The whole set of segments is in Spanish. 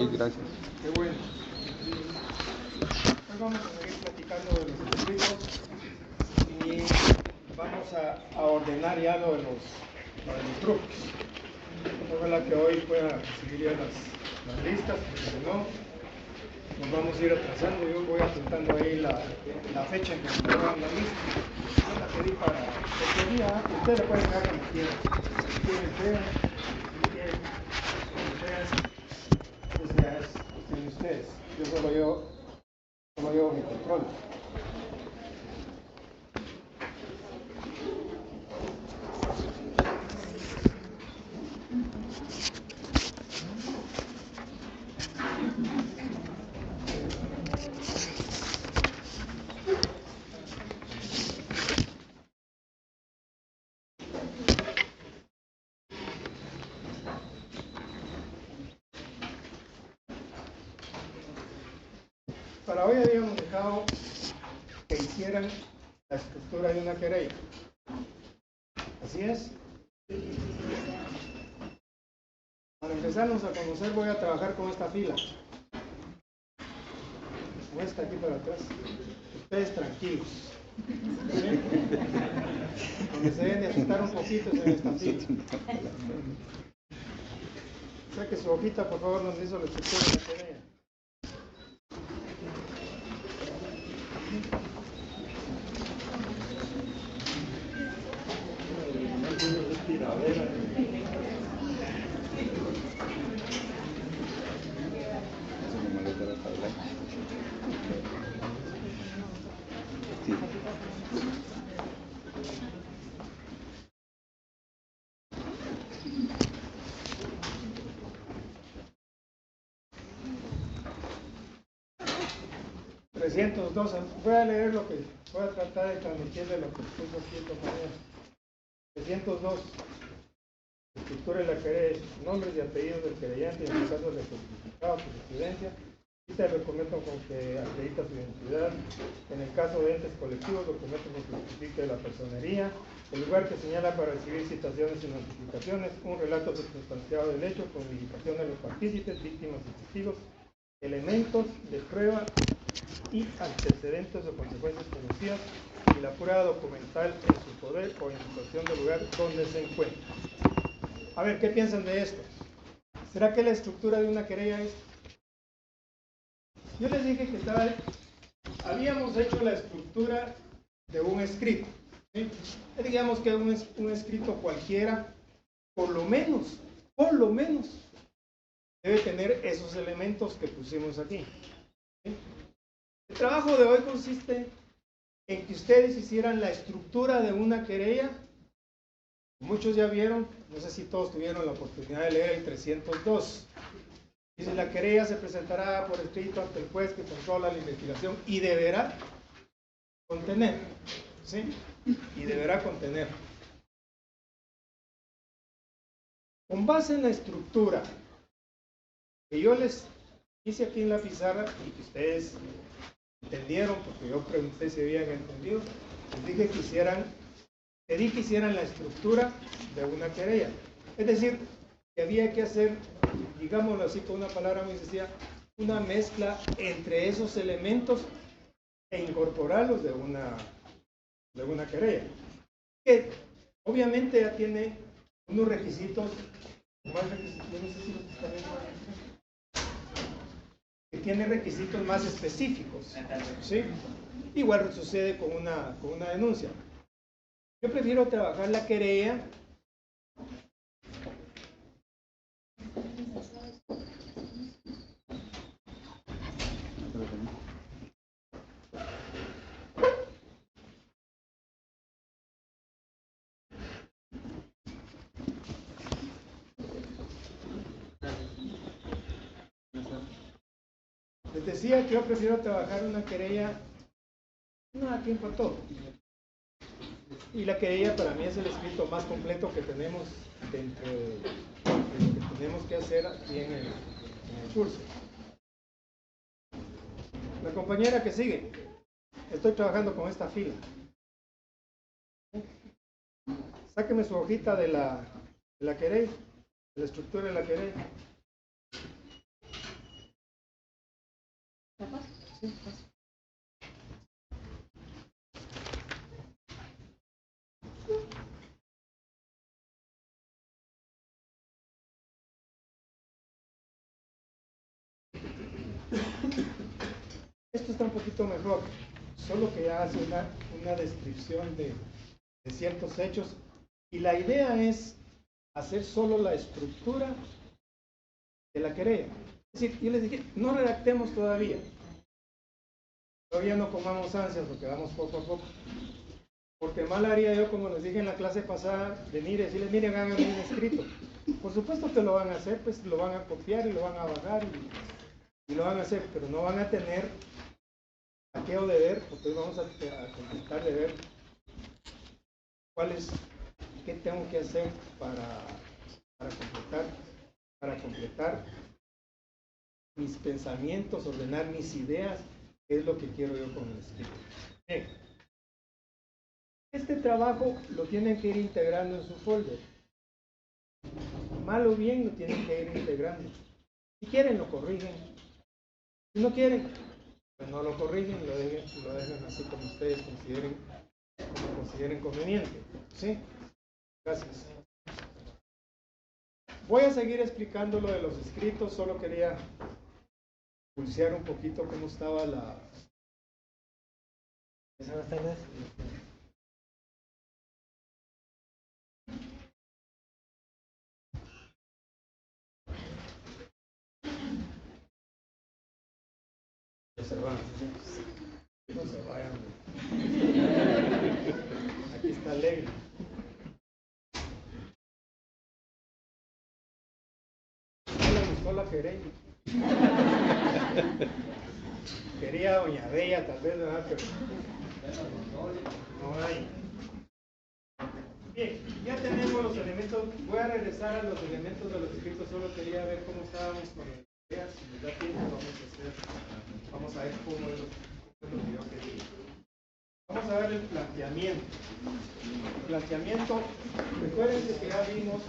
Gracias. Qué bueno. Hoy vamos a seguir platicando de los escritos y vamos a ordenar ya lo de los grupos. Ojalá que hoy pueda recibir ya las listas, porque si no, nos vamos a ir atrasando. Yo voy apuntando ahí la fecha en que se pongan la lista. Yo la pedí para este día, usted le puede dejar como quiera. Si quieren, vean. Si quieren, vean. Pues ya es cuestión de ustedes. Yo solo llevo mi control. Para hoy habíamos dejado que hicieran la estructura de una querella. ¿Así es? Para empezarnos a conocer voy a trabajar con esta fila. Con esta aquí para atrás. Ustedes tranquilos. ¿Sí? Donde se deben de asustar un poquito es en esta fila. Saque su hojita, por favor, donde hizo la estructura de la querella. Sí. Voy a leer lo que voy a tratar de transmitirle lo que puso aquí en compañero. 302. Estructura de la querella, nombres y apellidos del querellante y en el caso de certificado por residencia, cita de documento con que acredita su identidad, en el caso de entes colectivos, documento que justifique la personería, el lugar que señala para recibir citaciones y notificaciones, un relato sustanciado del hecho con indicación de los partícipes, víctimas y testigos, elementos de prueba y antecedentes o consecuencias conocidas y la prueba documental en su poder o en situación del lugar donde se encuentra. A ver, ¿qué piensan de esto? ¿Será que la estructura de una querella es? Yo les dije que habíamos hecho la estructura de un escrito. ¿Sí? Digamos que un escrito cualquiera, por lo menos, debe tener esos elementos que pusimos aquí. ¿Sí? El trabajo de hoy consiste en que ustedes hicieran la estructura de una querella. Muchos ya vieron, no sé si todos tuvieron la oportunidad de leer el 302. Dice, la querella se presentará por escrito ante el juez que controla la investigación y deberá contener, ¿sí? Y deberá contener. Con base en la estructura que yo les hice aquí en la pizarra y que ustedes entendieron, porque yo pregunté si habían entendido, les dije que hicieran la estructura de una querella. Es decir, que había que hacer, digámoslo así con una palabra muy sencilla, una mezcla entre esos elementos e incorporarlos de una querella. Que obviamente ya tiene unos requisitos, más requisitos, yo no sé si los están viendo, que tiene requisitos más específicos, ¿sí? Igual sucede con una denuncia. Yo prefiero trabajar la querella Les decía que yo prefiero trabajar una querella, no da tiempo a todo. Y la querella para mí es el escrito más completo que tenemos dentro de lo que tenemos que hacer aquí en el curso. La compañera que sigue, estoy trabajando con esta fila. Sáqueme su hojita de la querella, de la estructura de la querella. Sí, pasa. Esto está un poquito mejor, solo que ya hace una descripción de ciertos hechos y la idea es hacer solo la estructura de la querella. Es decir, yo les dije, no redactemos todavía no comamos ansias porque vamos poco a poco. Porque mal haría yo, como les dije en la clase pasada, venir y decirles, miren, hagan un escrito. Por supuesto que lo van a hacer, pues lo van a copiar y lo van a bajar y lo van a hacer, pero no van a tener aquello de ver, porque hoy vamos a completar de ver qué tengo que hacer para completar mis pensamientos, ordenar mis ideas, qué es lo que quiero yo con el escrito. Bien. Este trabajo lo tienen que ir integrando en su folder. Mal o bien lo tienen que ir integrando. Si quieren lo corrigen. Si no quieren, pues no lo corrigen, lo dejan así como ustedes consideren conveniente. ¿Sí? Gracias. Voy a seguir explicando lo de los escritos, solo quería pulsear un poquito cómo estaba la... Buenas tardes. No se vayan. Aquí está Levi. No le gustó la querella. Quería doña Bella, tal vez, ¿verdad? Pero no hay. Bien, ya tenemos los elementos. Voy a regresar a los elementos de los escritos. Solo quería ver cmo estábamos con las ideas. Si nos da tiempo, vamos a ver cómo es lo que yo quería. Vamos a ver el planteamiento. El planteamiento, recuerden que ya vimos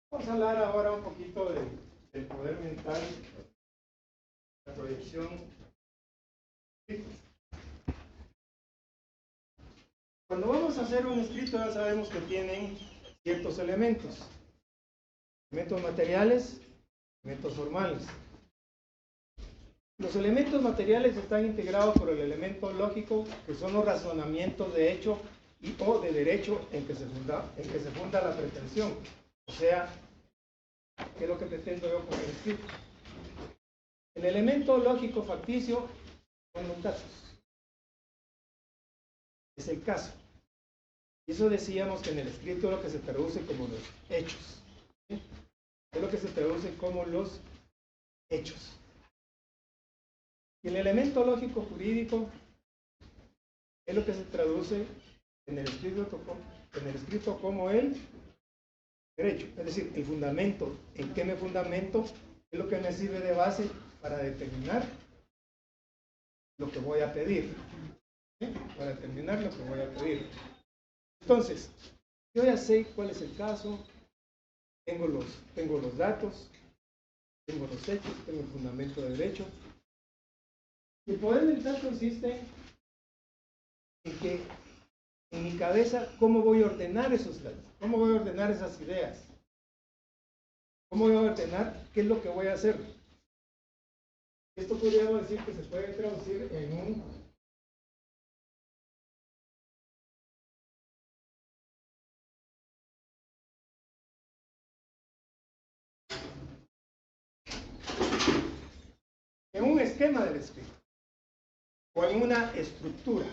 vamos a hablar ahora un poquito del poder mental, la proyección. Cuando vamos a hacer un escrito ya sabemos que tienen ciertos elementos. Elementos materiales, elementos formales. Los elementos materiales están integrados por el elemento lógico, que son los razonamientos de hecho o de derecho en que se funda la pretensión. O sea, ¿qué es lo que pretendo yo con el escrito? El elemento lógico facticio son los datos. Es el caso. Y eso decíamos que en el escrito es lo que se traduce como los hechos. ¿Sí? Es lo que se traduce como los hechos. Y el elemento lógico jurídico es lo que se traduce en el escrito como el derecho. Es decir, el fundamento. ¿En qué me fundamento? Es lo que me sirve de base para determinar lo que voy a pedir. ¿Sí? Para determinar lo que voy a pedir. Entonces, yo ya sé cuál es el caso, tengo los datos, tengo los hechos, tengo el fundamento de derecho. El poder mental consiste en que en mi cabeza, ¿cómo voy a ordenar esos datos? ¿Cómo voy a ordenar esas ideas? ¿Cómo voy a ordenar qué es lo que voy a hacer? Esto podríamos decir que se puede traducir en un esquema del escrito o en una estructura.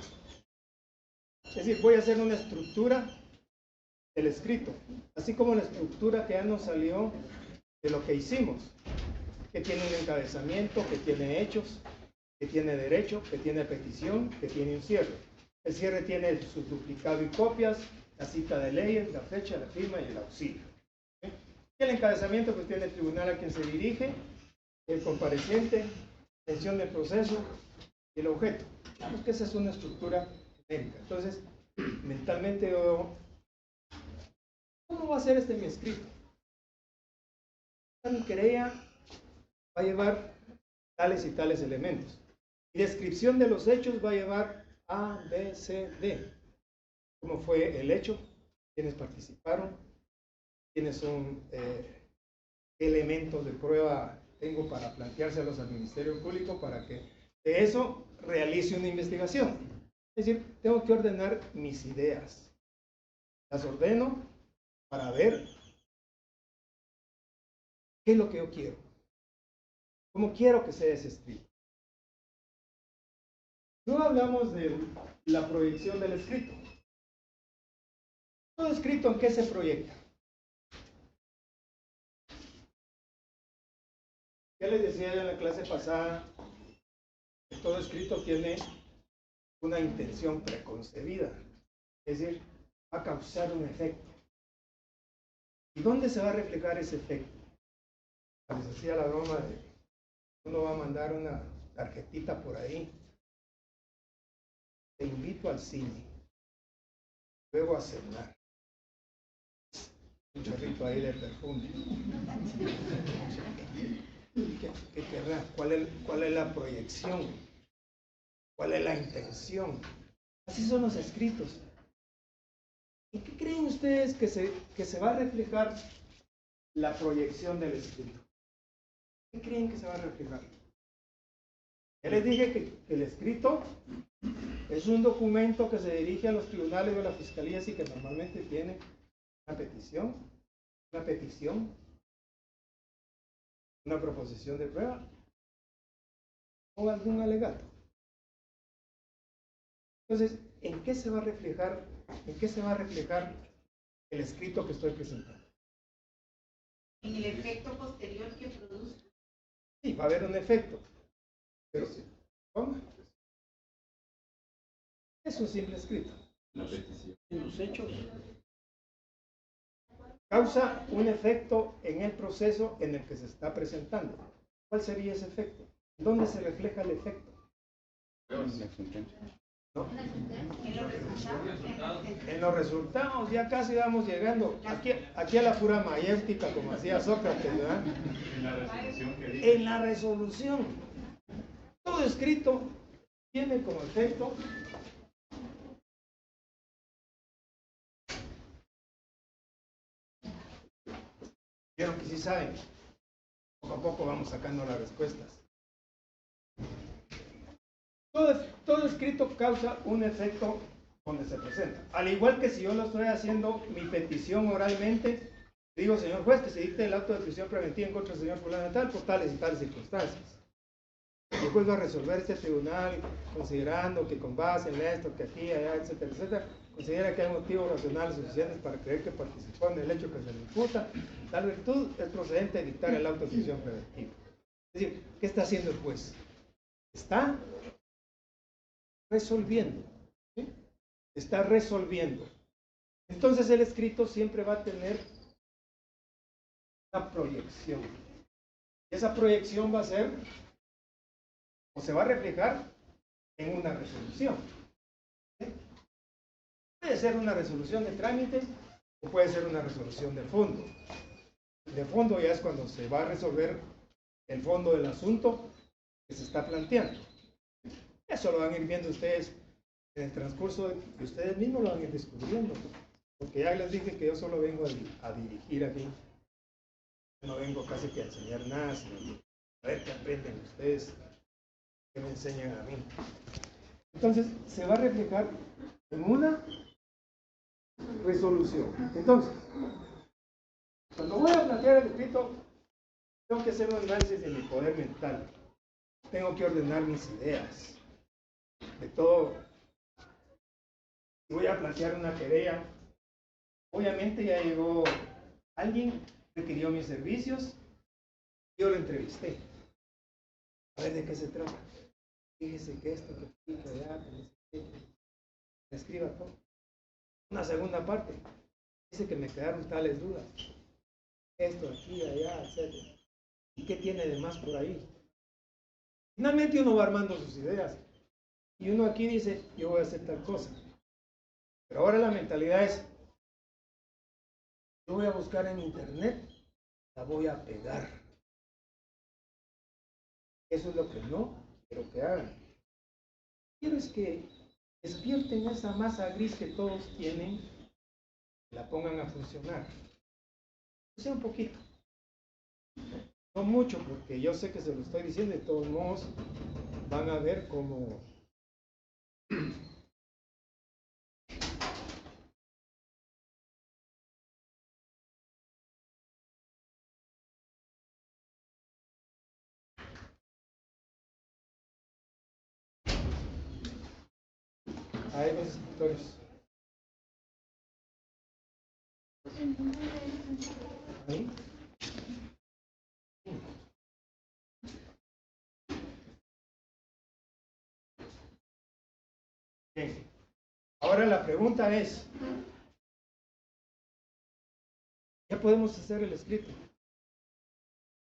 Es decir, voy a hacer una estructura del escrito, así como la estructura que ya nos salió de lo que hicimos, que tiene un encabezamiento, que tiene hechos, que tiene derecho, que tiene petición, que tiene un cierre. El cierre tiene su duplicado y copias, la cita de leyes, la fecha, la firma y el auxilio. ¿Sí? Y el encabezamiento pues tiene el tribunal a quien se dirige, el compareciente, extensión del proceso y el objeto. Digamos que esa es una estructura genérica. Entonces, mentalmente yo, ¿cómo va a ser mi escrito? Mi querella va a llevar tales y tales elementos. Y descripción de los hechos va a llevar A, B, C, D. ¿Cómo fue el hecho? ¿Quiénes participaron? ¿Quiénes son? ¿Qué elementos de prueba tengo para planteárselos al Ministerio Público para que de eso realice una investigación? Es decir, tengo que ordenar mis ideas. Las ordeno para ver qué es lo que yo quiero. ¿Cómo quiero que sea ese escrito? Luego hablamos de la proyección del escrito. ¿Todo escrito en qué se proyecta? Ya les decía en la clase pasada que todo escrito tiene una intención preconcebida, es decir, va a causar un efecto. ¿Y dónde se va a reflejar ese efecto? Les hacía la broma de uno va a mandar una tarjetita por ahí. Te invito al cine, luego a cenar. Un chorrito ahí de perfume. ¿Qué querrá? ¿Cuál es la proyección? ¿Cuál es la intención? Así son los escritos. ¿En qué creen ustedes que se va a reflejar la proyección del escrito? ¿Qué creen que se va a reflejar? Ya les dije que el escrito es un documento que se dirige a los tribunales o a la fiscalía y que normalmente tiene una petición, una proposición de prueba o algún alegato. Entonces, ¿en qué se va a reflejar el escrito que estoy presentando? En el efecto posterior que produce. Sí, va a haber un efecto. Pero, ¿cómo? Es un simple escrito. La petición. En los hechos. Causa un efecto en el proceso en el que se está presentando. ¿Cuál sería ese efecto? ¿Dónde se refleja el efecto? ¿No? En los resultados, ya casi vamos llegando. Aquí a la pura mayéutica, como hacía Sócrates, ¿verdad? En la resolución que dice. En la resolución. Todo escrito tiene como efecto vieron que sí saben. Poco a poco vamos sacando las respuestas. Todo escrito causa un efecto donde se presenta. Al igual que si yo lo estoy haciendo mi petición oralmente, digo, señor juez, que se dicte el auto de prisión preventiva en contra del señor fulano de tal por tales y tales circunstancias. Y el juez va a resolver este tribunal considerando que con base en esto, que aquí, allá, etcétera, etcétera, considera que hay motivos racionales suficientes para creer que participó en el hecho que se le imputa. Tal virtud es procedente de dictar el auto de prisión preventiva. Es decir, ¿qué está haciendo el juez? Está resolviendo. ¿Sí? Está resolviendo. Entonces el escrito siempre va a tener una proyección. Y esa proyección va a ser, o se va a reflejar en una resolución. ¿Sí? Puede ser una resolución de trámite o puede ser una resolución de fondo. De fondo ya es cuando se va a resolver el fondo del asunto que se está planteando. Eso lo van a ir viendo ustedes en el transcurso de ustedes mismos lo van a ir descubriendo. Porque ya les dije que yo solo vengo a dirigir aquí. Yo no vengo casi que a enseñar nada, sino a ver qué aprenden ustedes, qué me enseñan a mí. Entonces, se va a reflejar en una resolución. Entonces, cuando voy a plantear el escrito, tengo que hacer un análisis de mi poder mental. Tengo que ordenar mis ideas. De todo. voy a plantear una querella. Obviamente ya llegó alguien, requirió mis servicios, yo lo entrevisté. A ver de qué se trata. Fíjese que esto, que aquí, que allá, que no sé qué. Me escriba todo. Una segunda parte. Dice que me quedaron tales dudas. Esto, aquí, allá, etc. ¿Y qué tiene de más por ahí? Finalmente uno va armando sus ideas. Y uno aquí dice, yo voy a hacer tal cosa. Pero ahora la mentalidad es, yo voy a buscar en internet, la voy a pegar. Eso es lo que no quiero que hagan. Quiero es que despierten esa masa gris que todos tienen, la pongan a funcionar. O sea, un poquito. No mucho, porque yo sé que se lo estoy diciendo, de todos modos van a ver cómo hay dos escritores. ¿Ahí? Bien. Ahora la pregunta es, ¿ya podemos hacer el escrito?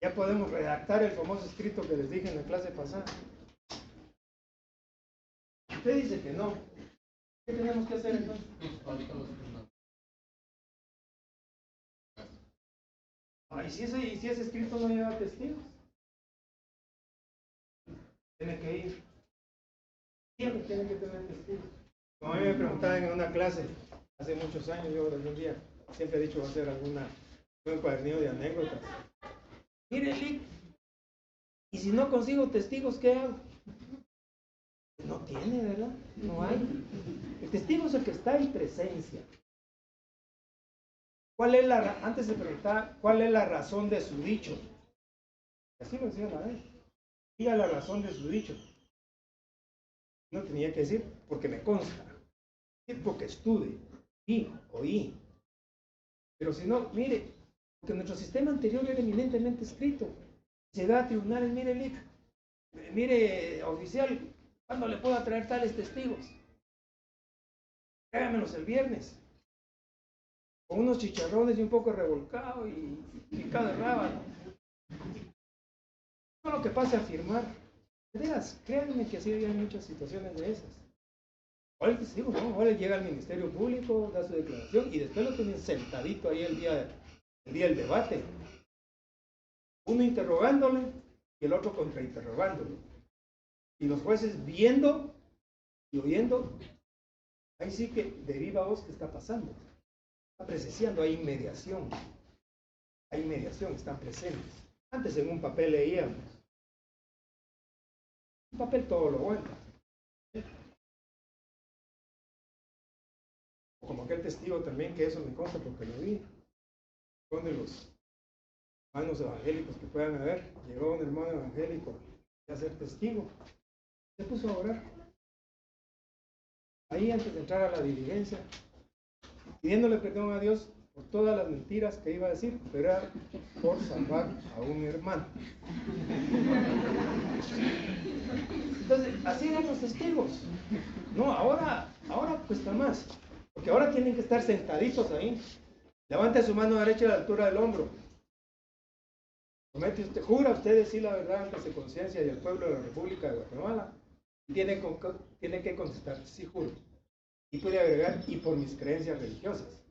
¿Ya podemos redactar el famoso escrito que les dije en la clase pasada? Usted dice que no. ¿Qué tenemos que hacer entonces? ¿Y si ese escrito no lleva testigos? Tiene que ir. Siempre tiene que tener testigos. Como a mí me preguntaban en una clase, hace muchos años, yo algún día siempre he dicho, voy a hacer un cuadernillo de anécdotas. Mire, Lick, y si no consigo testigos, ¿qué hago? No tiene, ¿verdad? No hay. El testigo es el que está en presencia. Antes se preguntaba, ¿cuál es la razón de su dicho? Así lo decía la vez. Diga la razón de su dicho. No tenía que decir porque me consta. Decir porque estuve, vi, oí. Pero si no, mire, porque nuestro sistema anterior era eminentemente escrito. Llegaba a tribunales, mire, Lick, mire, oficial, ¿cuándo le puedo traer tales testigos? Tráigamelos el viernes. Con unos chicharrones y un poco revolcado y picado de rábano. No lo que pase a firmar. De veras, créanme que así hay muchas situaciones de esas. Ahora el testigo, no, ahora llega al Ministerio Público, da su declaración y después lo tienen sentadito ahí el día del debate. Uno interrogándole y el otro contrainterrogándolo. Y los jueces viendo y oyendo, ahí sí que de viva voz qué está pasando. Está presenciando, hay mediación. Hay mediación, están presentes. Antes en un papel leíamos. Un papel todo lo bueno. Como aquel testigo también, que eso me consta porque lo vi. Son de los hermanos evangélicos que puedan haber. Llegó un hermano evangélico a ser testigo. Se puso a orar. Ahí antes de entrar a la diligencia, pidiéndole perdón a Dios por todas las mentiras que iba a decir, pero era por salvar a un hermano. Entonces, así eran los testigos. No, ahora cuesta más, porque ahora tienen que estar sentaditos ahí. Levante su mano derecha a la altura del hombro. Promete usted, jura usted decir la verdad ante su conciencia y el pueblo de la República de Guatemala. Tiene que contestar, sí juro. Y puede agregar, y por mis creencias religiosas.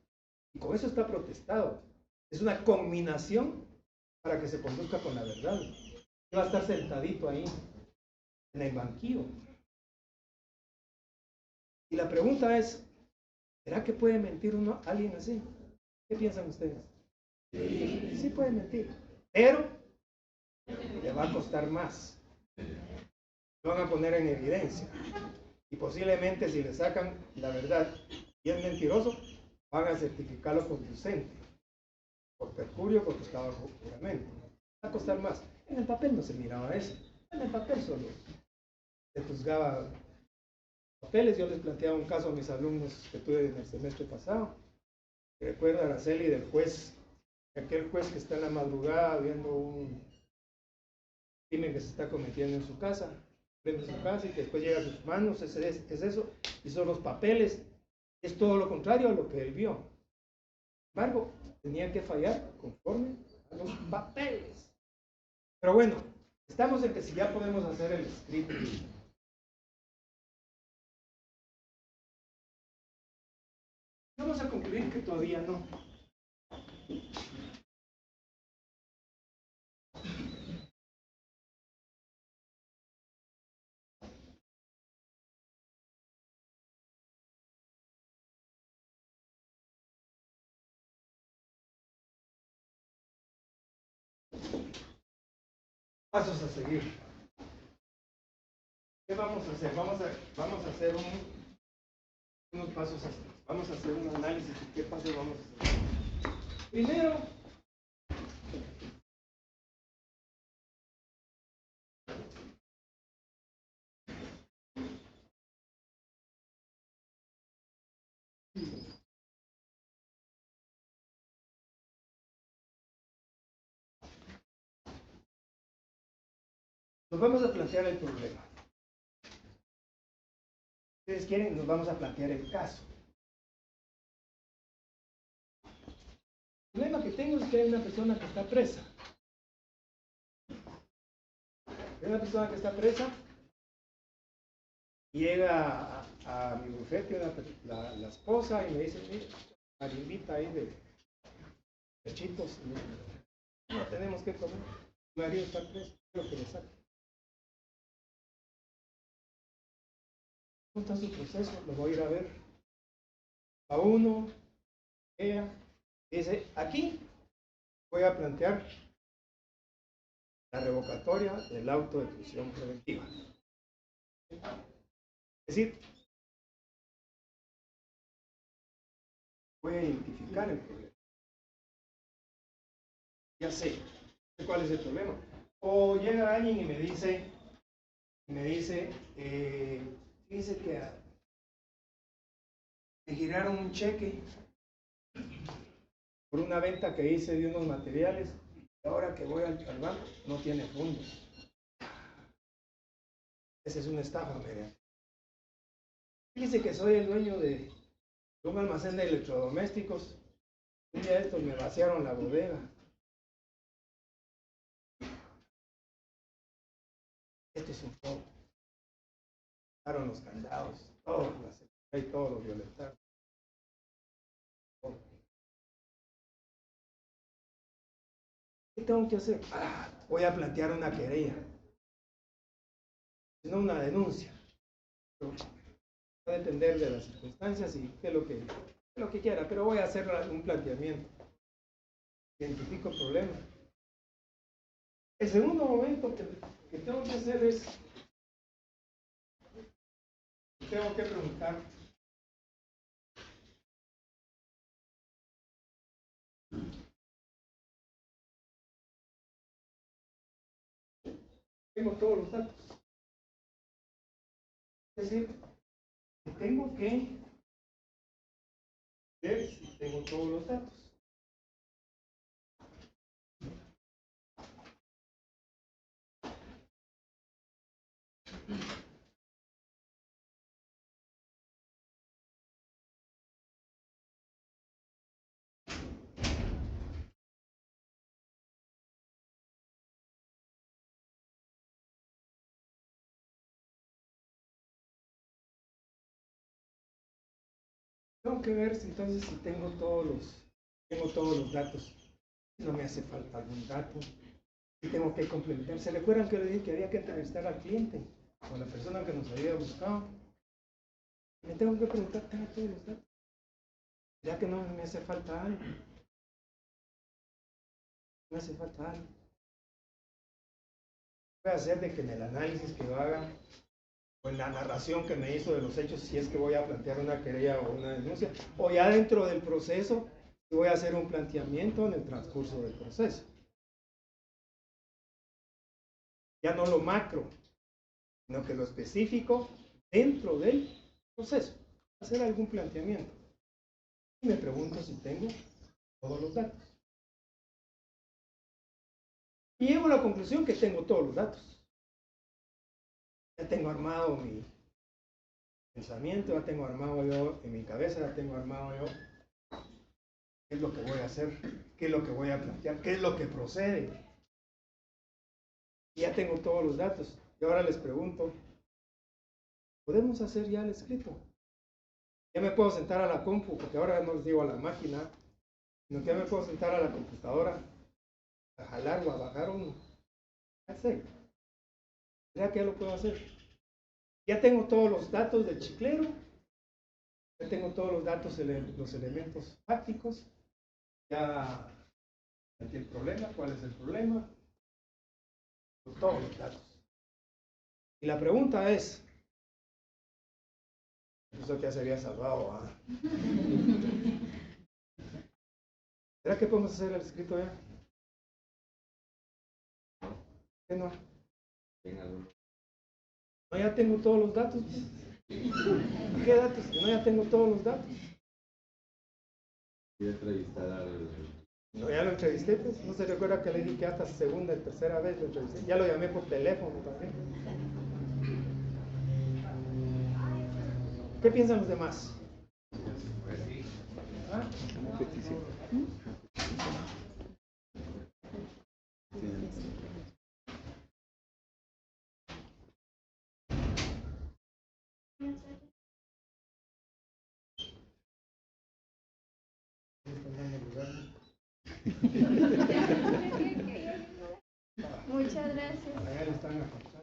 Y con eso está protestado. Es una combinación para que se conduzca con la verdad. Y va a estar sentadito ahí, en el banquillo. Y la pregunta es, ¿será que puede mentir alguien así? ¿Qué piensan ustedes? Sí puede mentir, pero le va a costar más. Lo van a poner en evidencia. Y posiblemente si le sacan la verdad y es mentiroso, van a certificarlo conducente. Por perjurio, porque está bajo juramento. Va a costar más. En el papel no se miraba eso. En el papel solo se juzgaba papeles. Yo les planteaba un caso a mis alumnos que tuve en el semestre pasado. Recuerda, Araceli, del juez, aquel juez que está en la madrugada viendo un crimen que se está cometiendo en su casa, prende su casa y que después llega a sus manos, es eso, y son los papeles. Es todo lo contrario a lo que él vio. Sin embargo, tenía que fallar conforme a los papeles. Pero bueno, estamos en que si ya podemos hacer el script. Vamos a concluir que todavía no. Pasos a seguir. ¿Qué vamos a hacer? Vamos a hacer unos pasos a seguir. Vamos a hacer un análisis de qué pasos vamos a hacer. Primero, nos vamos a plantear el problema. Si ustedes quieren, nos vamos a plantear el caso. El problema que tengo es que hay una persona que está presa. Hay una persona que está presa, llega a mi bufete la esposa y me dice, mira, marimbita ahí de pechitos, no tenemos que comer, mi marido está preso, quiero que le saque. ¿Cómo está su proceso? Lo voy a ir a ver. A uno, ella, dice, aquí voy a plantear la revocatoria del auto de prisión preventiva. Es decir, voy a identificar el problema. Ya sé cuál es el problema. O llega alguien y me dice, fíjese que me giraron un cheque por una venta que hice de unos materiales y ahora que voy al banco no tiene fondos. Esa es una estafa, mira. Fíjese que soy el dueño de un almacén de electrodomésticos. Un día estos me vaciaron la bodega. Esto es un robo. Quitaron los candados, todo lo violentaron. ¿Qué tengo que hacer? Voy a plantear una querella, no una denuncia. Pero va a depender de las circunstancias y de lo que quiera, pero voy a hacer un planteamiento. Identifico el problema. El segundo momento que tengo que hacer es, tengo que preguntar, tengo todos los datos. Es decir, tengo que ver si tengo todos los datos. Tengo que ver entonces si tengo todos los datos. No me hace falta algún dato. Y tengo que complementar. ¿Se recuerdan que le dije que había que entrevistar al cliente o a la persona que nos había buscado? Me tengo que preguntar, ¿tengo todos los datos? Ya que no me hace falta algo. Me hace falta algo. Voy a hacer de que en el análisis que yo haga o en la narración que me hizo de los hechos, si es que voy a plantear una querella o una denuncia, o ya dentro del proceso, si voy a hacer un planteamiento en el transcurso del proceso. Ya no lo macro, sino que lo específico dentro del proceso, hacer algún planteamiento. Y me pregunto si tengo todos los datos. Y llego a la conclusión que tengo todos los datos. Ya tengo armado mi pensamiento, ya tengo armado yo en mi cabeza, ya tengo armado yo qué es lo que voy a hacer, qué es lo que voy a plantear, qué es lo que procede. Y ya tengo todos los datos. Y ahora les pregunto, ¿podemos hacer ya el escrito? Ya me puedo sentar a la compu, porque ahora no les digo a la máquina, sino que ya me puedo sentar a la computadora, a jalar o a bajar uno. Hacer. ¿Será que ya lo puedo hacer? Ya tengo todos los datos del chiclero, ya tengo todos los datos, los elementos fácticos, ya planteé el problema, cuál es el problema, todos los datos. Y la pregunta es, eso ya se había salvado, ¿ah? ¿Será que podemos hacer el escrito ya? ¿Qué no? No, ya tengo todos los datos. ¿Qué datos? No, ya tengo todos los datos. Voy a entrevistar al... No, ya lo entrevisté, pues. No se recuerda que le dije que hasta segunda y tercera vez lo entrevisté. Ya lo llamé por teléfono también. ¿Qué piensan los demás? ¿Ah? Muchas gracias. Allá le están acostando.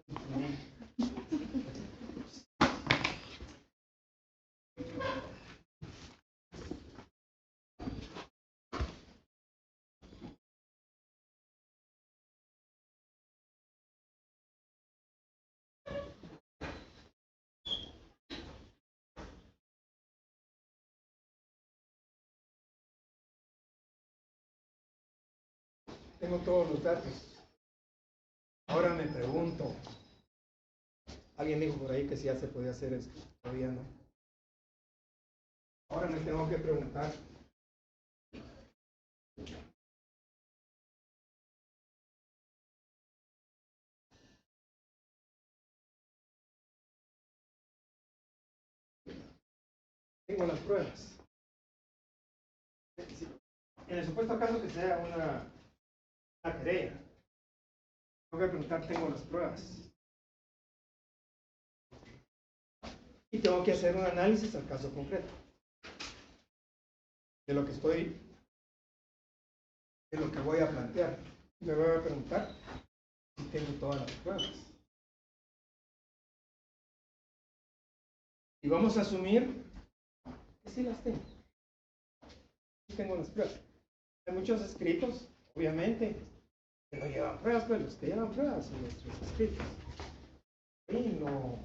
Tengo todos los datos. Ahora me pregunto, alguien dijo por ahí que si ya se podía hacer esto, todavía no. Ahora me tengo que preguntar, tengo las pruebas. En el supuesto caso que sea una querella, tengo que preguntar, tengo las pruebas. Y tengo que hacer un análisis al caso concreto. De lo que voy a plantear. Me voy a preguntar si tengo todas las pruebas. Y vamos a asumir que sí las tengo. Sí tengo las pruebas. Hay muchos escritos, obviamente, que no llevan pruebas, pero los que llevan pruebas son nuestros escritos. Y no.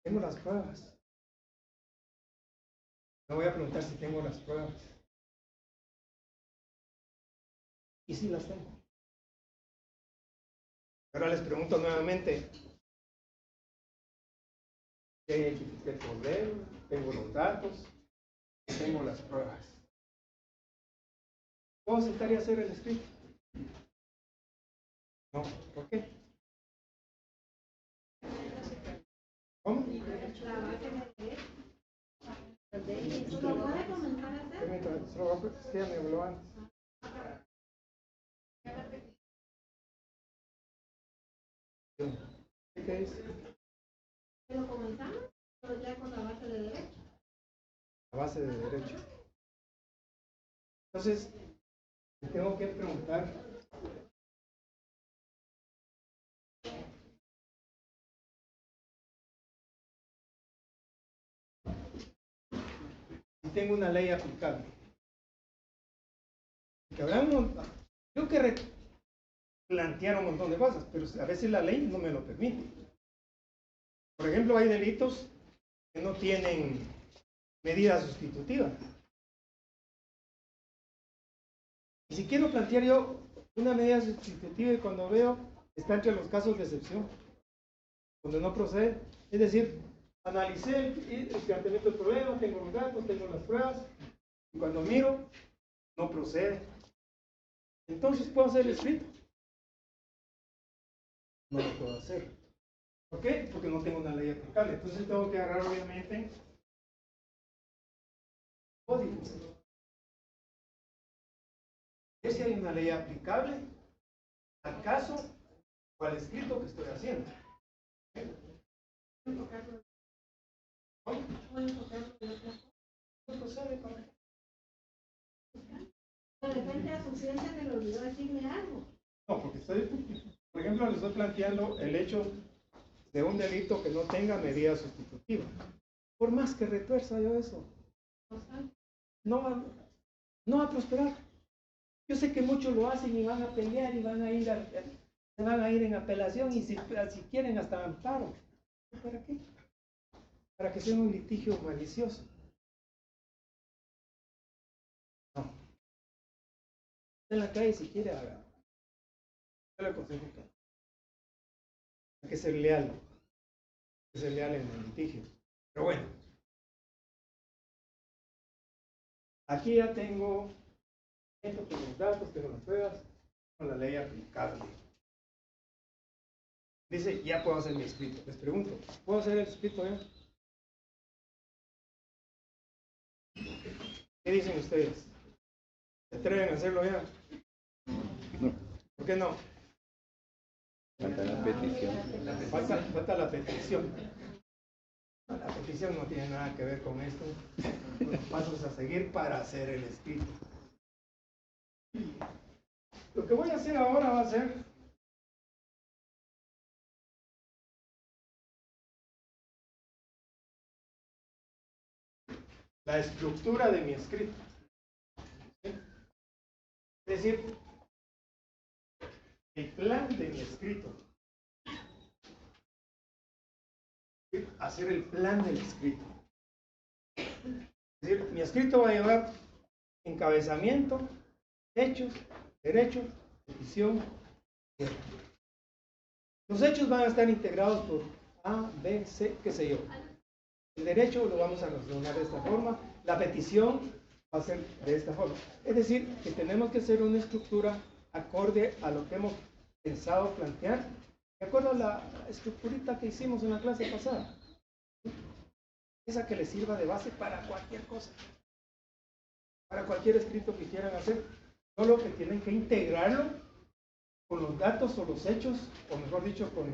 Tengo las pruebas. Me voy a preguntar si tengo las pruebas. Y sí las tengo. Ahora les pregunto nuevamente. Ya identifiqué el problema, tengo los datos, tengo las pruebas. ¿Puedo sentar y hacer el escrito? No, ¿por qué? ¿Cómo? ¿Lo puede comenzar a hacer? Permítame, solo es que ya me habló antes. ¿Qué dice? ¿Lo comenzamos? Pero ya con la base de derecho. La base de derecho. Entonces, me tengo que preguntar, si tengo una ley aplicable. Que creo que plantear un montón de cosas, pero a veces la ley no me lo permite. Por ejemplo, hay delitos que no tienen medida sustitutiva. Y si quiero plantear yo una medida sustitutiva y cuando veo está entre los casos de excepción, donde no procede, es decir, analicé el planteamiento del problema, tengo los datos, tengo las pruebas, y cuando miro, no procede. Entonces, ¿puedo hacer el escrito? No lo puedo hacer. ¿Por qué? Porque no tengo una ley aplicable. Entonces tengo que agarrar, obviamente, códigos. Ver si hay una ley aplicable al caso o al escrito que estoy haciendo. ¿No procede para qué? De repente a su ciencia se le olvidó decirle algo. No, porque por ejemplo, le estoy planteando el hecho de un delito que no tenga medida sustitutiva. Por más que retuerza yo eso, no va a prosperar. Yo sé que muchos lo hacen y van a pelear y se van a ir en apelación y si quieren hasta amparo. ¿Para qué? Para que sea un litigio malicioso. No. En la calle si quiere haga. Yo le aconsejo que hay que ser leal. Hay que ser leal en el litigio. Pero bueno. Aquí ya tengo esto, tengo los datos, tengo las pruebas, con la ley aplicable. Dice, ya puedo hacer mi escrito. Les pregunto, ¿puedo hacer el escrito ya? ¿Qué dicen ustedes? ¿Se atreven a hacerlo ya? No. ¿Por qué no? Falta la petición. Falta la petición. La petición no tiene nada que ver con esto. Con los pasos a seguir para hacer el escrito. Lo que voy a hacer ahora va a ser la estructura de mi escrito. ¿Sí? Es decir, el plan de mi escrito. ¿Sí? Hacer el plan del escrito. Es decir, mi escrito va a llevar encabezamiento, hechos, derechos, petición, cierre. Los hechos van a estar integrados por A, B, C, qué sé yo. El derecho lo vamos a relacionar de esta forma, la petición va a ser de esta forma. Es decir, que tenemos que hacer una estructura acorde a lo que hemos pensado plantear, de acuerdo a la estructurita que hicimos en la clase pasada. Esa que les sirva de base para cualquier cosa, para cualquier escrito que quieran hacer, solo que tienen que integrarlo con los datos o los hechos, o mejor dicho, con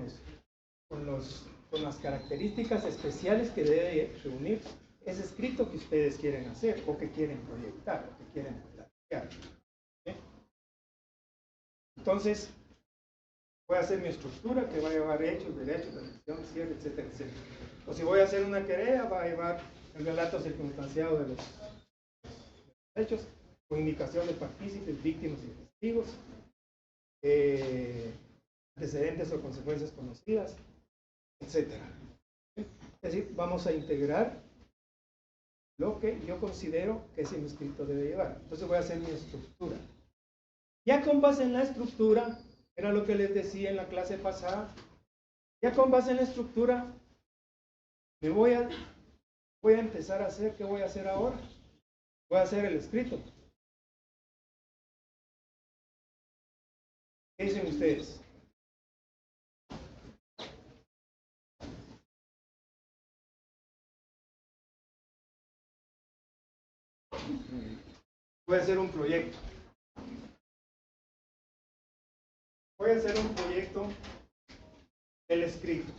las características especiales que debe reunir ese escrito que ustedes quieren hacer, o que quieren proyectar, o que quieren plantear. ¿Sí? Entonces, voy a hacer mi estructura que va a llevar hechos, derechos, petición, cierre, etcétera, etcétera. O si voy a hacer una querella, va a llevar el relato circunstanciado de los hechos, con indicación de partícipes, víctimas y testigos, antecedentes o consecuencias conocidas, etcétera. Es decir, vamos a integrar lo que yo considero que ese escrito debe llevar. Entonces voy a hacer mi estructura. Ya con base en la estructura, era lo que les decía en la clase pasada, ya con base en la estructura, me voy a empezar a hacer, ¿qué voy a hacer ahora? Voy a hacer el escrito. ¿Qué dicen ustedes? Voy a hacer un proyecto. Voy a hacer un proyecto del escrito.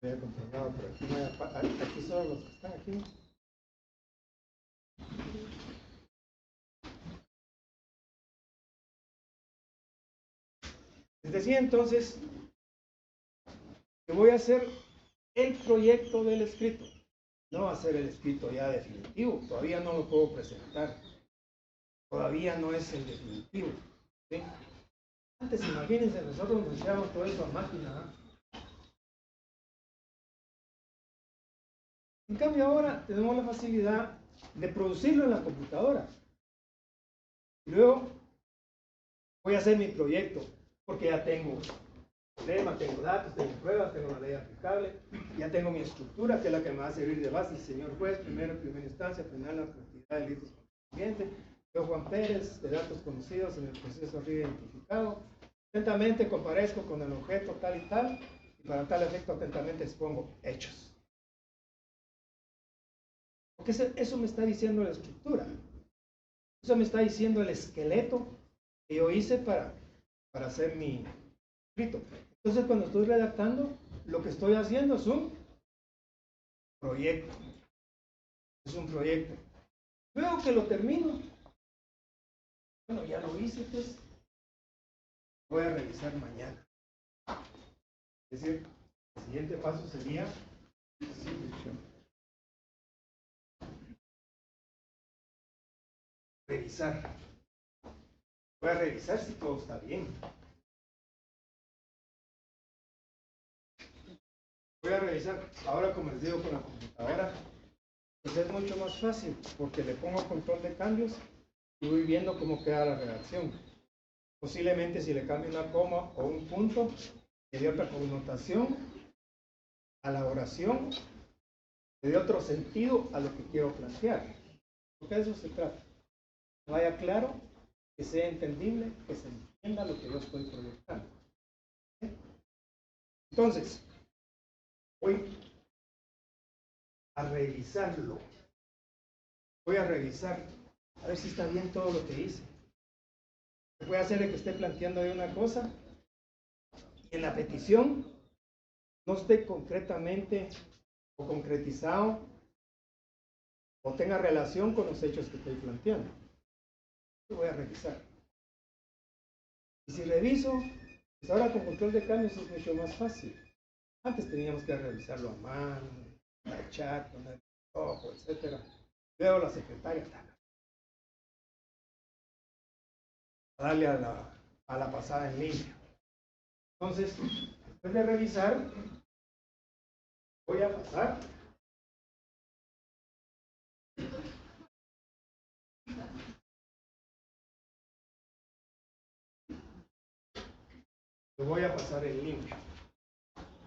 había controlado, pero aquí no aquí solo los que están aquí. Les decía entonces que voy a hacer el proyecto del escrito. No va a ser el escrito ya definitivo, todavía no lo puedo presentar. Todavía no es el definitivo. ¿Sí? Antes, imagínense, nosotros nos echábamos todo eso a máquina. En cambio ahora tenemos la facilidad de producirlo en la computadora. Y luego voy a hacer mi proyecto, porque ya tengo lema, tengo datos, tengo pruebas, tengo la ley aplicable, ya tengo mi estructura, que es la que me va a servir de base. Señor juez, primera instancia, final la cantidad de delitos contribuyentes. Yo, Juan Pérez, de datos conocidos en el proceso arriba identificado, atentamente comparezco con el objeto tal y tal, y para tal efecto atentamente expongo hechos. Porque eso me está diciendo la estructura. Eso me está diciendo el esqueleto que yo hice para hacer mi escrito. Entonces, cuando estoy redactando, lo que estoy haciendo es un proyecto. Es un proyecto. Luego que lo termino, bueno, ya lo hice, pues voy a revisar mañana. Es decir, el siguiente paso sería revisar. Voy a revisar si todo está bien. Voy a revisar. Ahora, como les digo, con la computadora, pues es mucho más fácil, porque le pongo control de cambios y voy viendo cómo queda la redacción. Posiblemente si le cambio una coma o un punto, le dé otra connotación a la oración, le dé otro sentido a lo que quiero plantear. Porque de eso se trata. Que vaya claro, que sea entendible, que se entienda lo que yo estoy proyectando. Entonces, voy a revisarlo. Voy a revisar, a ver si está bien todo lo que hice. Puede hacer que esté planteando ahí una cosa y en la petición no esté concretamente o concretizado o tenga relación con los hechos que estoy planteando. Lo voy a revisar. Y si reviso, pues ahora con control de cambios es mucho más fácil. Antes teníamos que revisarlo a mano, tachar, poner ojo, etc. Luego la secretaria darle a la pasada en línea. Entonces, después de revisar, voy a pasar lo voy a pasar en limpio.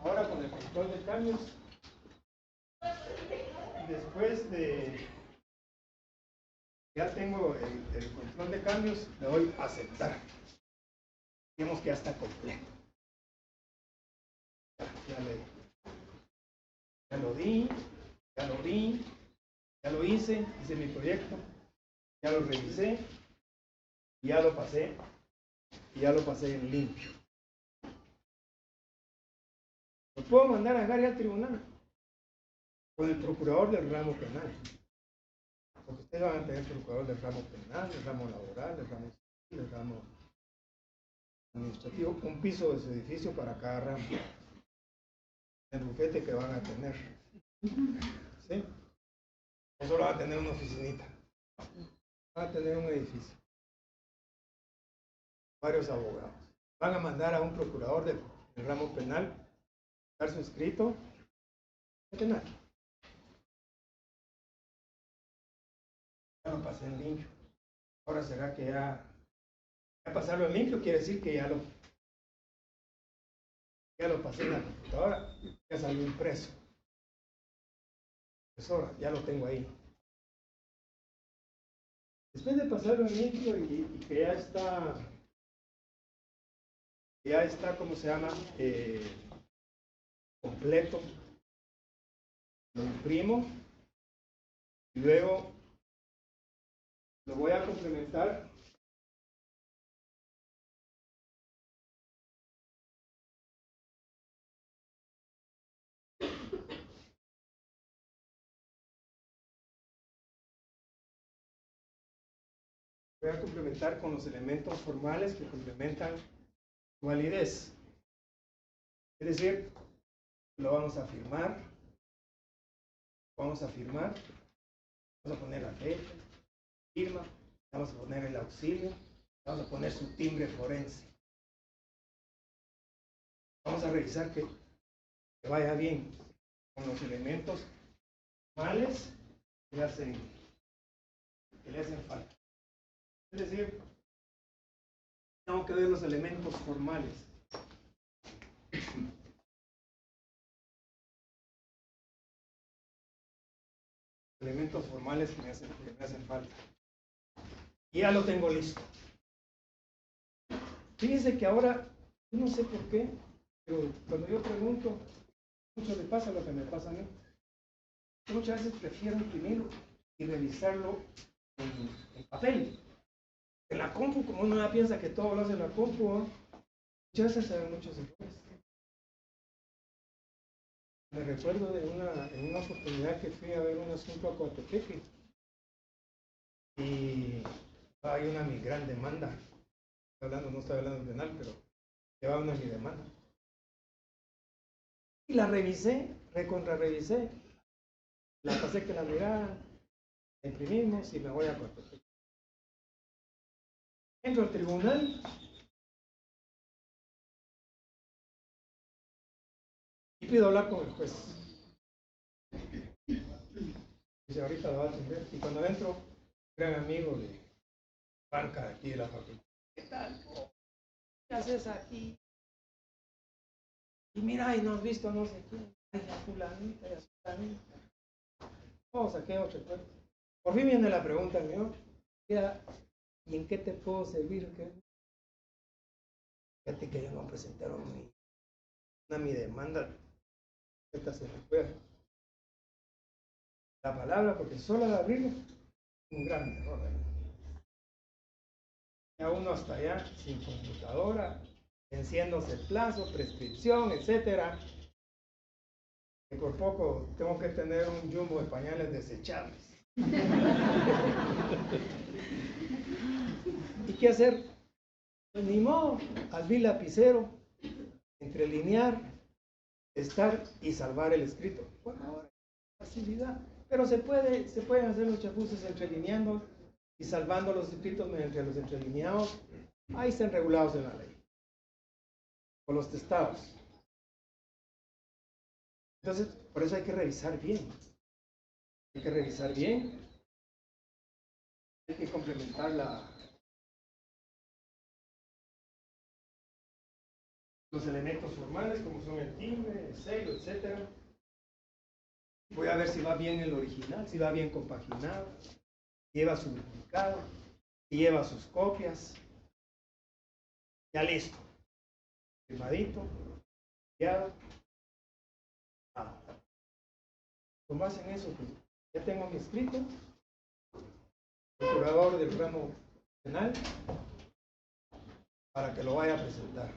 Ahora con el control de cambios, después de ya tengo el control de cambios, le doy a aceptar. Digamos que ya está completo. Ya lo di, ya lo hice mi proyecto, ya lo revisé, ya lo pasé, y ya lo pasé en limpio. Lo puedo mandar a Gary al tribunal con el procurador del ramo penal. Porque ustedes van a tener procurador del ramo penal, del ramo laboral, del ramo civil, del ramo administrativo, un piso de su edificio para cada ramo. El bufete que van a tener. ¿Sí? O solo van a tener una oficinita. Van a tener un edificio. Varios abogados. Van a mandar a un procurador del ramo penal dar su escrito penal. Ya lo pasé en limpio. Ahora será que ya pasarlo en limpio quiere decir que ya lo pasé en la computadora, ya salió impreso. Ya lo tengo ahí. Después de pasarlo en limpio y que ya está, ¿cómo se llama? Completo, lo imprimo y luego lo voy a complementar voy a complementar con los elementos formales que complementan su validez. Es decir, lo vamos a firmar, vamos a poner la fecha, firma, vamos a poner el auxilio, vamos a poner su timbre forense. Vamos a revisar que vaya bien con los elementos formales que le hacen falta. Es decir, tengo que ver los elementos formales. Elementos formales que me hacen falta. Y ya lo tengo listo. Fíjense que ahora, yo no sé por qué, pero cuando yo pregunto, mucho le pasa lo que me pasa a mí. Muchas veces prefiero imprimirlo y revisarlo en papel. En la compu, como uno ya piensa que todo lo hace en la compu, muchas veces se ven muchos errores. Me recuerdo de en una oportunidad que fui a ver un asunto a Coatepeque y hay una mi gran demanda. No estoy hablando de penal, pero llevaba una mi demanda. Y la revisé, revisé, la pasé que la mirara, la imprimimos y me voy a Coatepeque. Entro al tribunal y pido hablar con el juez. Dice, ahorita lo va a atender. Y cuando entro, gran amigo de banca de aquí de la facultad. ¿Qué tal? ¿Qué haces aquí? Y mira, y no has visto no sé quién. Ay, la fulanita, ya fulanita. Oh, saqué otro cuento. Por fin viene la pregunta, mío. ¿Y en qué te puedo servir? Fíjate que ellos no presentaron mi demanda. Esta se me fue la palabra porque solo al abrirlo, un gran error. Ya uno hasta allá, sin computadora, venciéndose el plazo, prescripción, etcétera. Y por poco tengo que tener un jumbo de pañales desechables. ¿Y qué hacer? Pues ni modo, al vil lapicero, entrelinear, estar y salvar el escrito. Bueno, ahora facilidad, pero se pueden hacer los chapuzes entrelineando y salvando los escritos mediante los entrelineados. Ahí están regulados en la ley. O los testados. Entonces, por eso hay que revisar bien. Hay que revisar bien. Hay que complementar los elementos formales como son el timbre, el sello, etc. Voy a ver si va bien el original, si va bien compaginado, lleva su duplicado, si lleva sus copias. Ya listo. Firmadito, enviado. Con base en eso, pues, ya tengo mi escrito. Procurador del ramo penal para que lo vaya a presentar.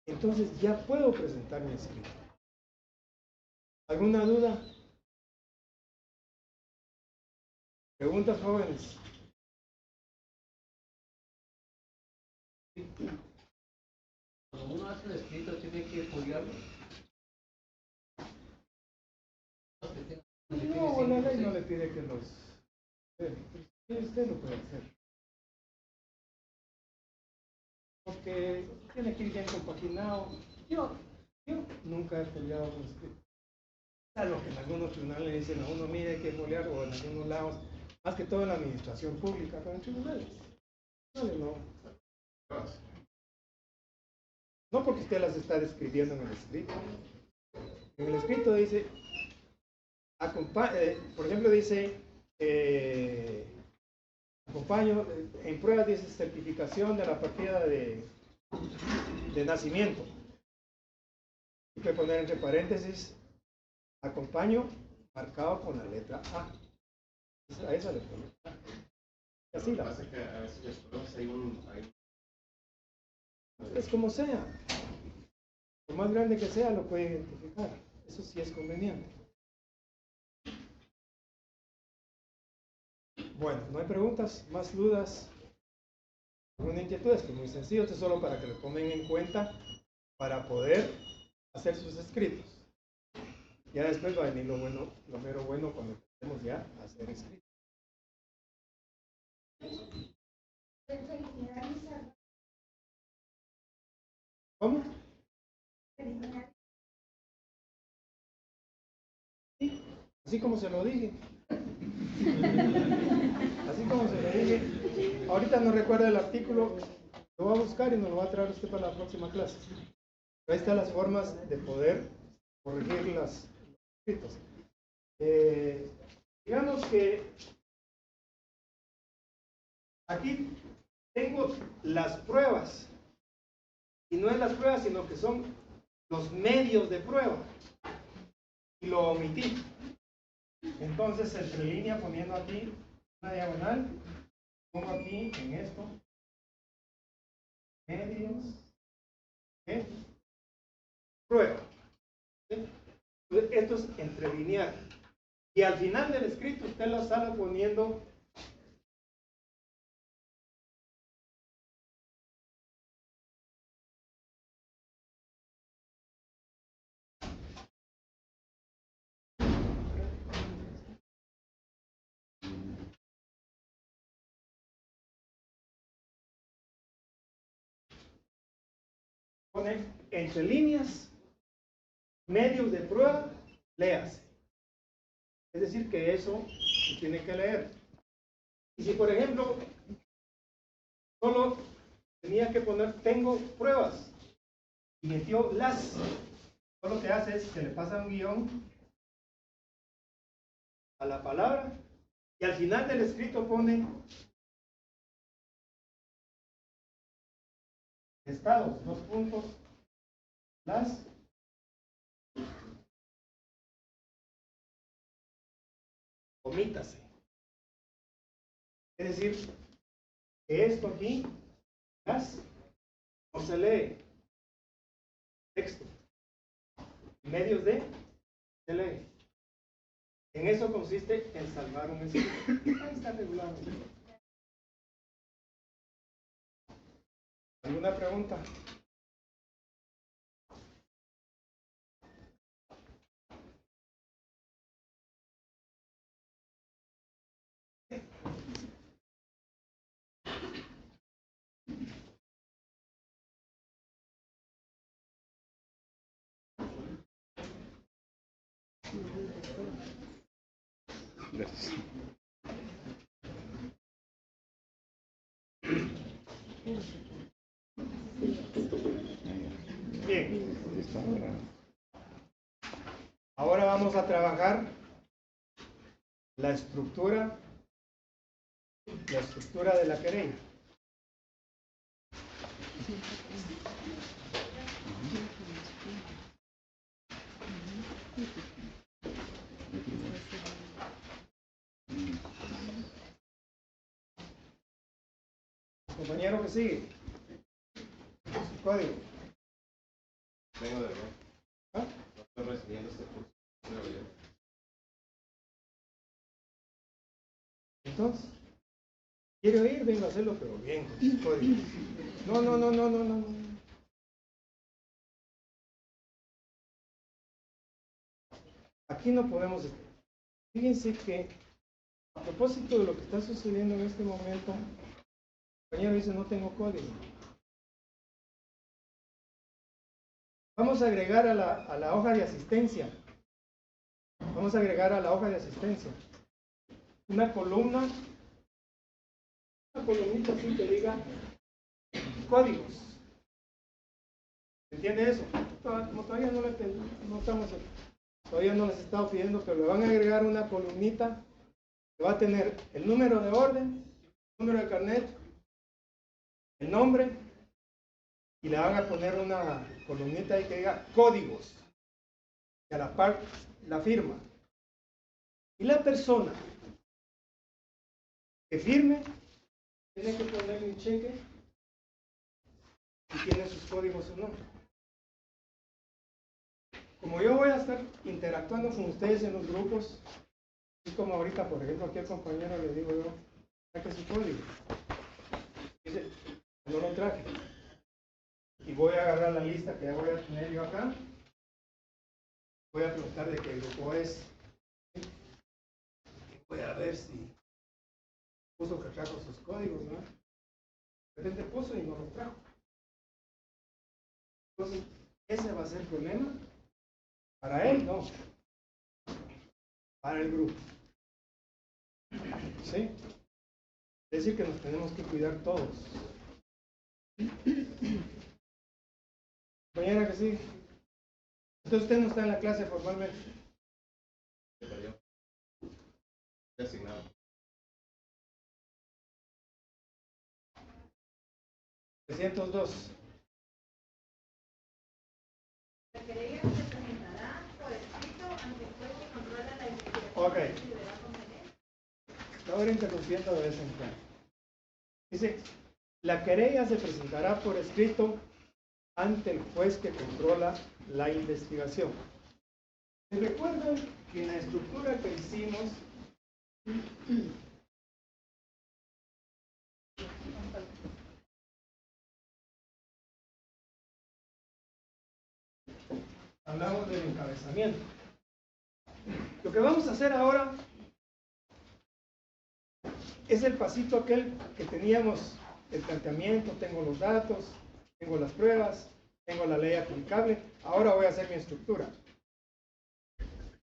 Entonces ya puedo presentar mi escrito. ¿Alguna duda? ¿Preguntas, jóvenes? Cuando uno hace el escrito, tiene que foliarlo. No, la ley no le pide que los... Usted lo puede hacer. Porque tiene que ir bien compaginado. Yo nunca he foliado un escrito. Salvo que en algunos tribunales le dicen a uno, mire, hay que foliar, o en algunos lados, más que todo en la administración pública, pero en tribunales. No. No porque usted las está describiendo en el escrito. En el escrito dice, por ejemplo, dice, acompaño, en pruebas dice certificación de la partida de nacimiento. Hay que poner entre paréntesis, acompaño marcado con la letra A. A esa le pongo. Así la pasa que a veces las pruebas hay es como sea. más grande que sea lo puede identificar. Eso sí es conveniente. Bueno, no hay preguntas, más dudas, alguna inquietud. Esto es muy sencillo, esto es solo para que lo tomen en cuenta para poder hacer sus escritos. Ya después va a venir lo bueno, lo mero bueno cuando empecemos ya a hacer escritos. ¿Cómo? Sí, así como se lo dije. Así como se lo dije. Ahorita no recuerdo el artículo, lo voy a buscar y nos lo va a traer usted para la próxima clase. Ahí están las formas de poder corregir las escritos. Digamos que aquí tengo las pruebas. Y no es las pruebas, sino que son los medios de prueba. Y lo omití. Entonces, entre línea, poniendo aquí una diagonal, pongo aquí en esto, medios de prueba. ¿Sí? Esto es entrelinear. Y al final del escrito usted lo sale poniendo pone entre líneas, medios de prueba, léase. Es decir, que eso se tiene que leer. Y si, por ejemplo, solo tenía que poner tengo pruebas y metió las, todo lo que hace es que le pasa un guión a la palabra y al final del escrito pone estados, dos puntos, las, omítase. Es decir, que esto aquí, las, no se lee. Texto. Medios de, se lee. En eso consiste en salvar un escrito. Ahí está regulado. ¿Alguna pregunta? Gracias. Bien. Ahora vamos a trabajar la estructura de la querella. Compañero que sigue. Su código. Vengo de ver. ¿Ah? No estoy recibiendo este curso. Pero bien. Entonces, quiere oír, vengo a hacerlo, pero bien, con sus códigos. No. Aquí no podemos estar. Fíjense que, a propósito de lo que está sucediendo en este momento, el compañero dice, no tengo código. Vamos a agregar a la hoja de asistencia. Vamos a agregar a la hoja de asistencia una columna, una columnita así que diga códigos. ¿Entiende eso? Como todavía no les he estado pidiendo, pero le van a agregar una columnita que va a tener el número de orden, el número de carnet, el nombre, y le van a poner una columnita ahí que diga códigos. Y a la par la firma. Y la persona que firme tiene que ponerle un cheque si tiene sus códigos o no. como yo voy a estar interactuando con ustedes en los grupos, es como ahorita, por ejemplo, aquí al compañero le digo yo, saque su código. Dice, no lo traje. Y voy a agarrar la lista que ya voy a tener yo acá. Voy a preguntar de qué grupo es. Voy a ver si puso que trajo sus códigos, ¿no? De repente puso y no los trajo. Entonces, ese va a ser el problema. Para él, no. Para el grupo. ¿Sí? Es decir, que nos tenemos que cuidar todos. Mañana que sí. Entonces usted no está en la clase formalmente. Se perdió. Estoy asignado. $302. La querella se presentará por escrito ante el juez que controla la investigación. Ok. Y deberá contener. Ahora interrumpiendo de vez en cuando. Dice, la querella se presentará por escrito ante el juez que controla la investigación. ¿Se recuerdan que en la estructura que hicimos hablamos del encabezamiento? Lo que vamos a hacer ahora es el pasito aquel que teníamos, el planteamiento, tengo los datos, tengo las pruebas, tengo la ley aplicable, ahora voy a hacer mi estructura.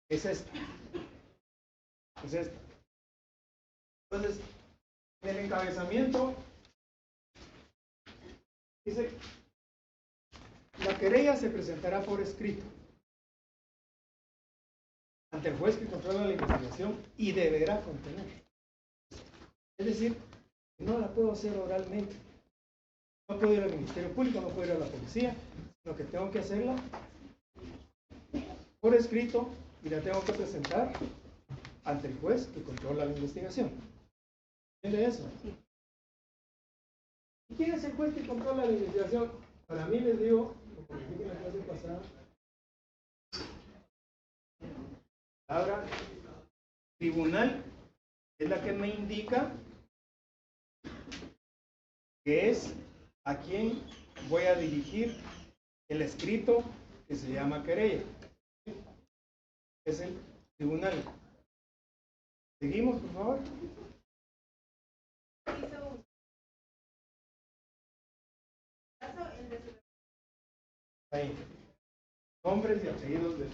Es esta. Es esta. Entonces, en el encabezamiento dice, la querella se presentará por escrito ante el juez que controla la investigación y deberá contener. Es decir, no la puedo hacer oralmente. No puedo ir al Ministerio Público, no puedo ir a la policía, sino que tengo que hacerla por escrito y la tengo que presentar ante el juez que controla la investigación. ¿Entiende eso? ¿Y quién es el juez que controla la investigación? Para mí les digo, como les dije en la clase pasada, ahora, tribunal es la que me indica que es a quién voy a dirigir el escrito que se llama querella. Es el tribunal. ¿Seguimos, por favor? Ahí. Nombres y apellidos del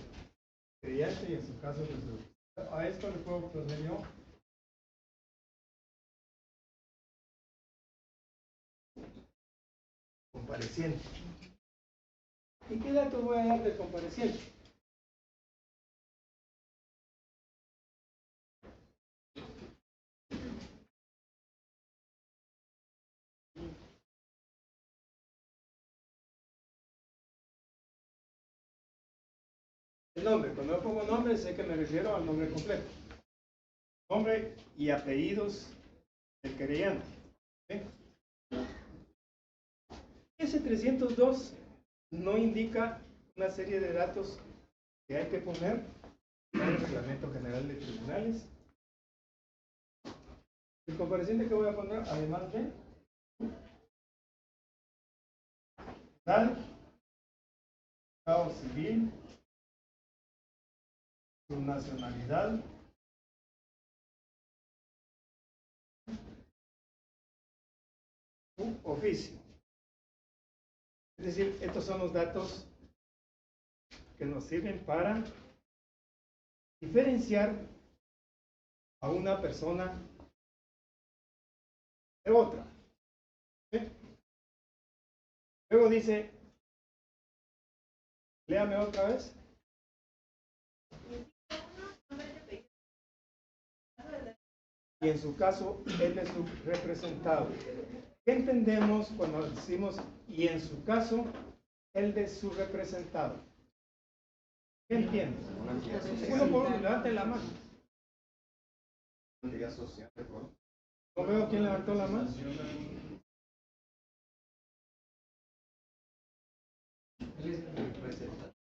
querellante y en su caso de su... A esto le puedo poner yo. Compareciente. ¿Y qué datos voy a dar del compareciente? El nombre. Cuando yo pongo nombre, sé que me refiero al nombre completo. Nombre y apellidos del querellante. ¿Sí? Ese 302 no indica una serie de datos que hay que poner en el Reglamento General de Tribunales. El compareciente que voy a poner, además de edad, estado civil, su nacionalidad, su oficio. Es decir, estos son los datos que nos sirven para diferenciar a una persona de otra. ¿Sí? Luego dice, léame otra vez. Y en su caso, él es su representado. ¿Qué entendemos cuando decimos y en su caso, el de su representado? ¿Qué entiendes? Una entidad Uno social. por uno, levante la mano. Una entidad social, ¿no? No veo quién levantó la mano. Él es el representante.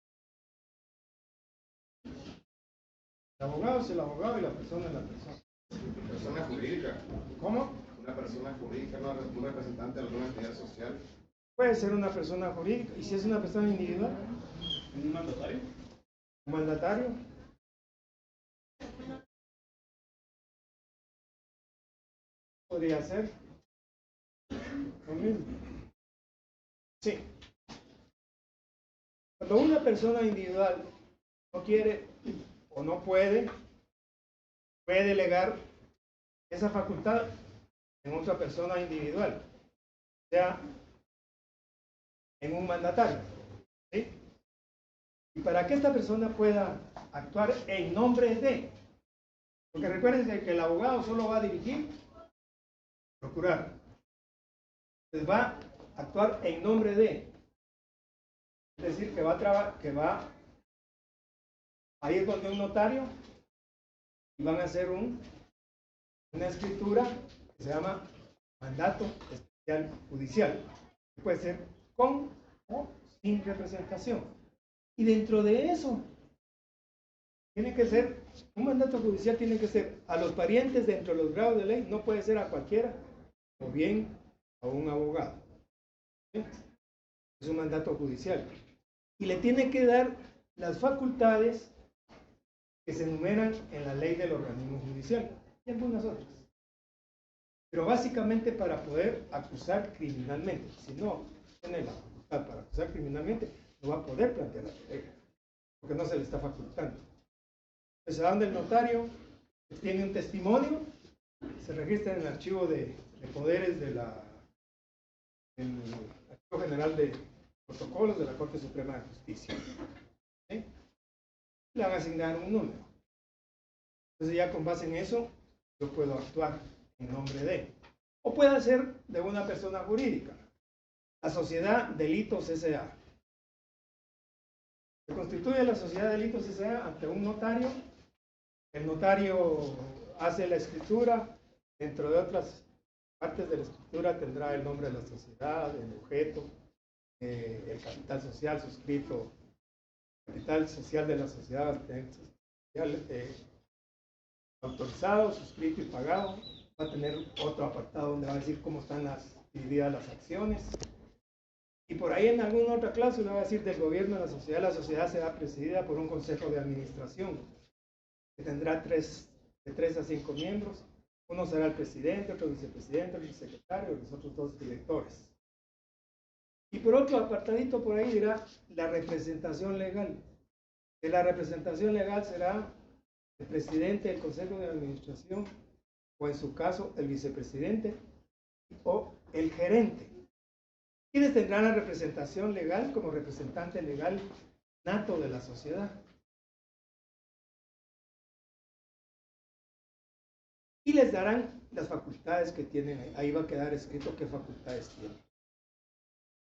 El abogado es el abogado y la persona es la persona. Persona jurídica. ¿Cómo? Una persona jurídica, no un representante de alguna entidad social. Puede ser una persona jurídica. ¿Y si es una persona individual? ¿Un mandatario? ¿Un mandatario? Podría ser lo mismo. Sí. Cuando una persona individual no quiere o no puede delegar esa facultad en otra persona individual, o sea, en un mandatario. ¿Sí? Y para que esta persona pueda actuar en nombre de, porque recuerden que el abogado solo va a dirigir, procurar, pues va a actuar en nombre de, es decir, que va a ir donde un notario y van a hacer una escritura que se llama mandato especial judicial, que puede ser con o sin representación. Y dentro de eso, tiene que ser, un mandato judicial tiene que ser a los parientes dentro de los grados de ley, no puede ser a cualquiera, o bien a un abogado. ¿Sí? Es un mandato judicial. Y le tiene que dar las facultades que se enumeran en la ley del organismo judicial y algunas otras. Pero básicamente para poder acusar criminalmente. Si no tiene la facultad para acusar criminalmente, no va a poder plantear la querella, porque no se le está facultando. Pues se dan del notario, tiene un testimonio, se registra en el archivo de poderes del Archivo General de Protocolos de la Corte Suprema de Justicia. ¿Sí? Le van a asignar un número. Entonces ya con base en eso, yo puedo actuar en nombre de. O puede ser de una persona jurídica. La Sociedad Delitos S.A. Se constituye la Sociedad Delitos S.A. ante un notario. El notario hace la escritura. Dentro de otras partes de la escritura tendrá el nombre de la sociedad, el objeto, el capital social suscrito, capital social de la sociedad autorizado, suscrito y pagado. Va a tener otro apartado donde va a decir cómo están divididas las acciones. Y por ahí en alguna otra cláusula va a decir del gobierno de la sociedad será presidida por un consejo de administración que tendrá de 3 a 5 miembros. Uno será el presidente, otro vicepresidente, otro secretario, los otros 2 directores. Y por otro apartadito por ahí dirá la representación legal. Que la representación legal será el presidente del consejo de administración, o en su caso el vicepresidente o el gerente. ¿Quiénes tendrán la representación legal como representante legal nato de la sociedad? Y les darán las facultades que tienen. Ahí va a quedar escrito qué facultades tienen.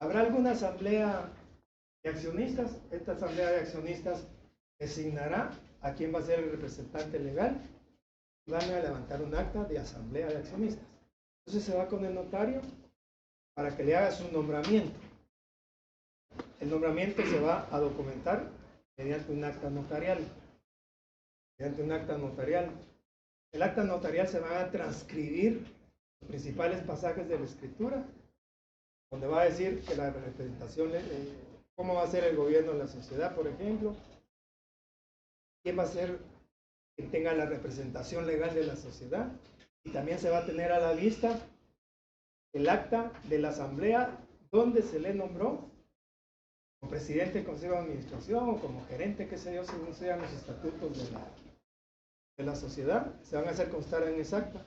¿Habrá alguna asamblea de accionistas? Esta asamblea de accionistas designará a quién va a ser el representante legal y van a levantar un acta de asamblea de accionistas. Entonces se va con el notario para que le haga su nombramiento. El nombramiento se va a documentar mediante un acta notarial. El acta notarial se van a transcribir los principales pasajes de la escritura, donde va a decir que la representación, cómo va a ser el gobierno de la sociedad, por ejemplo, quién va a ser quien tenga la representación legal de la sociedad, y también se va a tener a la vista el acta de la asamblea donde se le nombró como presidente del consejo de administración o como gerente, qué sé yo, según sean los estatutos de la sociedad, se van a hacer constar en esa acta.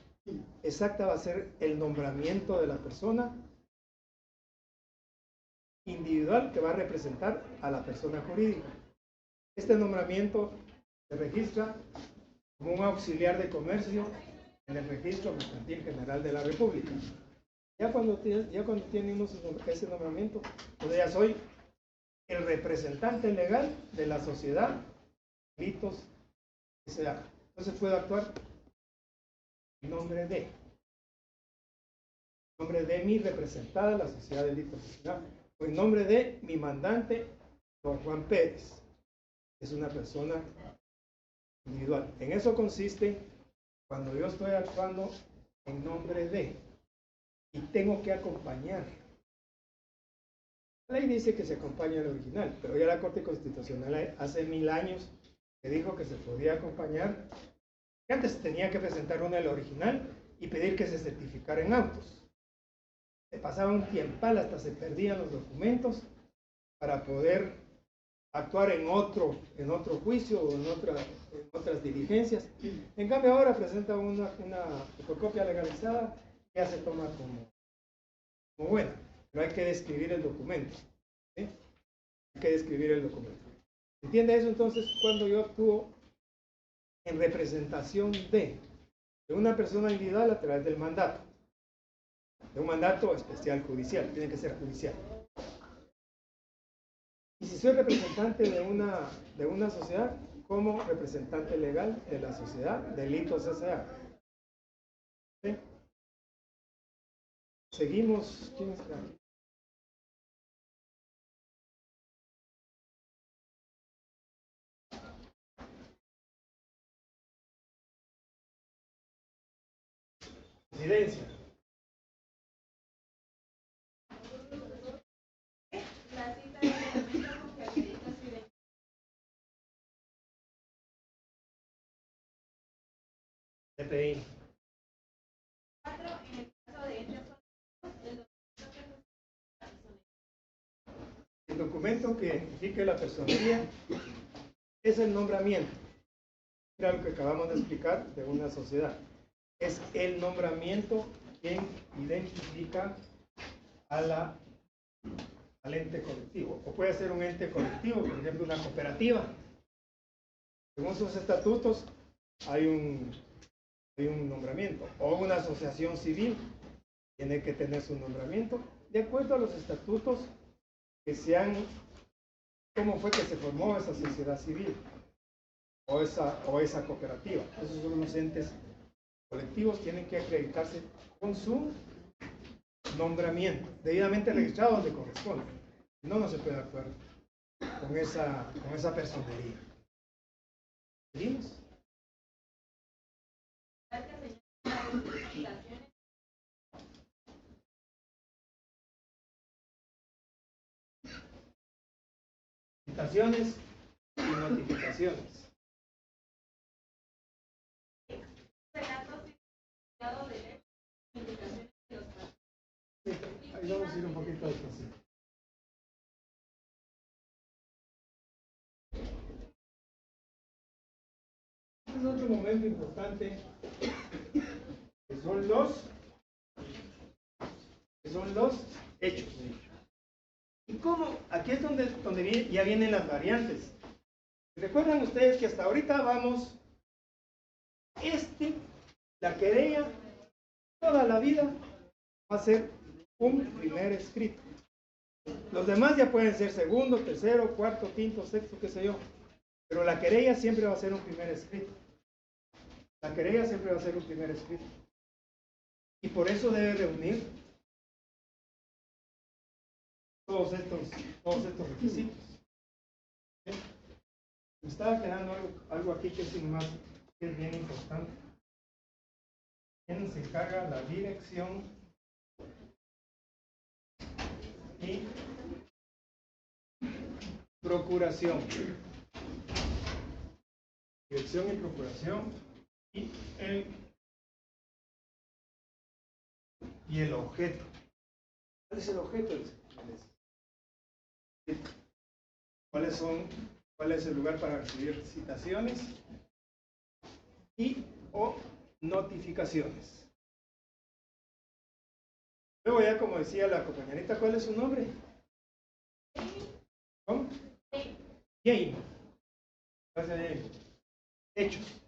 Esa acta va a ser el nombramiento de la persona individual que va a representar a la persona jurídica. Este nombramiento se registra como un auxiliar de comercio en el Registro Mercantil General de la República. Ya cuando tiene uno ese nombramiento, pues ya soy el representante legal de la sociedad Delitos S.A. Entonces puedo actuar en nombre de mi representada, la sociedad Delitos S.A. o en nombre de mi mandante, don Juan Pérez. Es una persona individual. En eso consiste cuando yo estoy actuando en nombre de y tengo que acompañar. La ley dice que se acompaña al original, pero ya la Corte Constitucional hace 1000 años que dijo que se podía acompañar, que antes tenía que presentar uno el original y pedir que se certificara en autos. Se pasaba un tiempal, hasta se perdían los documentos para poder actuar en otro juicio o en otras diligencias. En cambio ahora presenta una fotocopia legalizada y ya se toma como buena, pero hay que describir el documento. ¿Sí? Hay que describir el documento. ¿Entiende eso? Entonces, cuando yo actúo en representación de una persona individual a través del mandato, de un mandato especial judicial, tiene que ser judicial. Y si soy representante de una sociedad, como representante legal de la sociedad, Delitos S.A. ¿Sí? Seguimos. ¿Quién está? Presidencia. La cita de elemento con que acredita su identidad. DPI. 4. En el caso de hechos del documento que El documento que identifique la personería es el nombramiento. Era lo que acabamos de explicar de una sociedad. Es el nombramiento quien identifica al ente colectivo. O puede ser un ente colectivo, por ejemplo, una cooperativa. Según sus estatutos hay un nombramiento. O una asociación civil tiene que tener su nombramiento de acuerdo a los estatutos que sean, cómo fue que se formó esa sociedad civil o esa cooperativa. Esos son los entes colectivos, tienen que acreditarse con su nombramiento, debidamente registrado donde corresponde. Si no, no se puede actuar con esa personería. ¿Seguimos? Citaciones y notificaciones. Sí, ahí vamos a ir un poquito despacio. Este es otro momento importante, que son los hechos. ¿Y cómo? Aquí es donde ya vienen las variantes. ¿Recuerdan ustedes que hasta ahorita vamos, la querella, toda la vida va a ser un primer escrito? Los demás ya pueden ser segundo, tercero, cuarto, quinto, sexto, qué sé yo. Pero la querella siempre va a ser un primer escrito. La querella siempre va a ser un primer escrito. Y por eso debe reunir todos estos requisitos. ¿Sí? Me estaba quedando algo aquí que es bien importante. ¿Quién se encarga? La dirección y procuración. Dirección y procuración y el objeto. ¿Cuál es el objeto? ¿Cuál es el lugar para recibir citaciones o notificaciones? Luego ya, como decía la compañerita, ¿cuál es su nombre? ¿Cómo? Jamie. Gracias, Jamie. Hechos.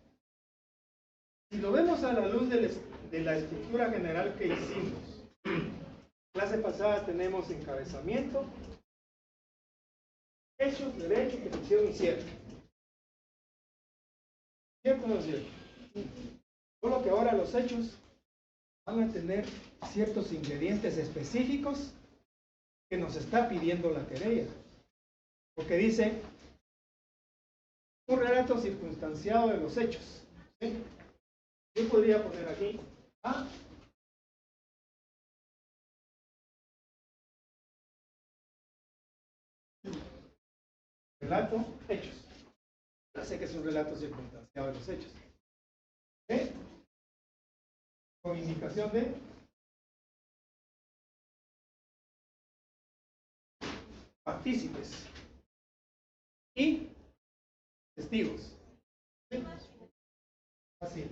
Si lo vemos a la luz de la estructura general que hicimos, clase pasada tenemos encabezamiento, hechos, derecho, petición y cierre. ¿Cierto o no es cierto? Solo que ahora los hechos van a tener ciertos ingredientes específicos que nos está pidiendo la querella. Porque dice, Un relato circunstanciado de los hechos. ¿Sí? Yo podría poner aquí A. Relato, hechos. Ya sé que es un relato circunstanciado de los hechos. B. Con indicación de partícipes y testigos. ¿Sí? Así.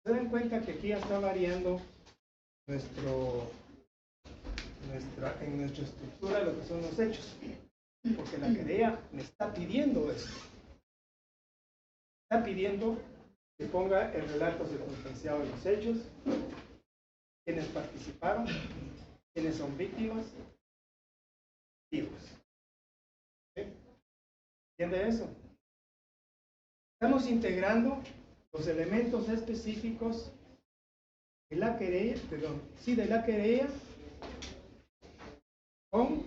Se dan cuenta que aquí ya está variando en nuestra estructura lo que son los hechos, porque la querella me está pidiendo esto. Está pidiendo que ponga el relato circunstanciado de los hechos, quienes participaron, quienes son víctimas, testigos. ¿Sí? ¿Entiende eso? Estamos integrando los elementos específicos de la querella, de la querella con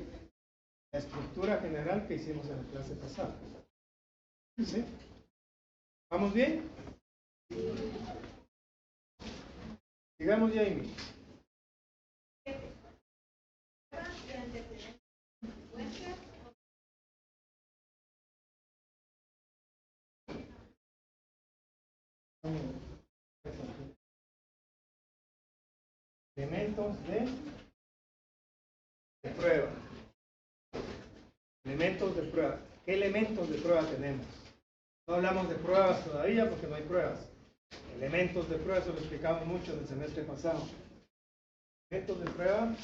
la estructura general que hicimos en la clase pasada. ¿Sí? ¿Vamos bien? Digamos, Jamie. Elementos de prueba. Elementos de prueba. ¿Qué elementos de prueba tenemos? No hablamos de pruebas todavía porque no hay pruebas. Elementos de prueba, eso lo explicamos mucho en el semestre pasado. Elementos de prueba.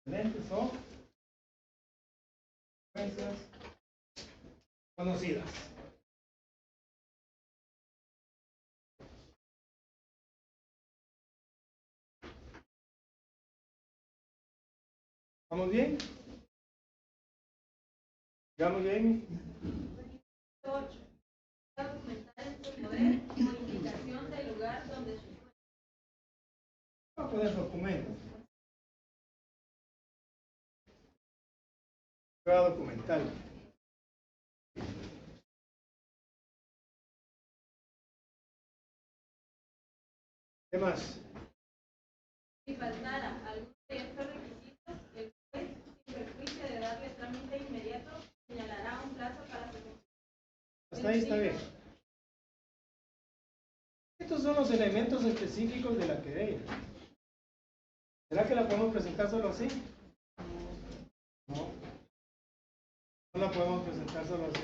Elementos son consecuencias conocidas. ¿Vamos bien? ¿Vamos bien? 8. Documentar en su poder o indicación del lugar donde se encuentra. Vamos a poner documentos. Prueba documental. ¿Qué más? Si faltara alguno de estos requisitos, el juez, sin perjuicio de darle trámite inmediato, señalará un plazo para su ejecución. Hasta ahí está bien. Estos son los elementos específicos de la querella. ¿Será que la podemos presentar solo así? No. No la podemos presentar solo así.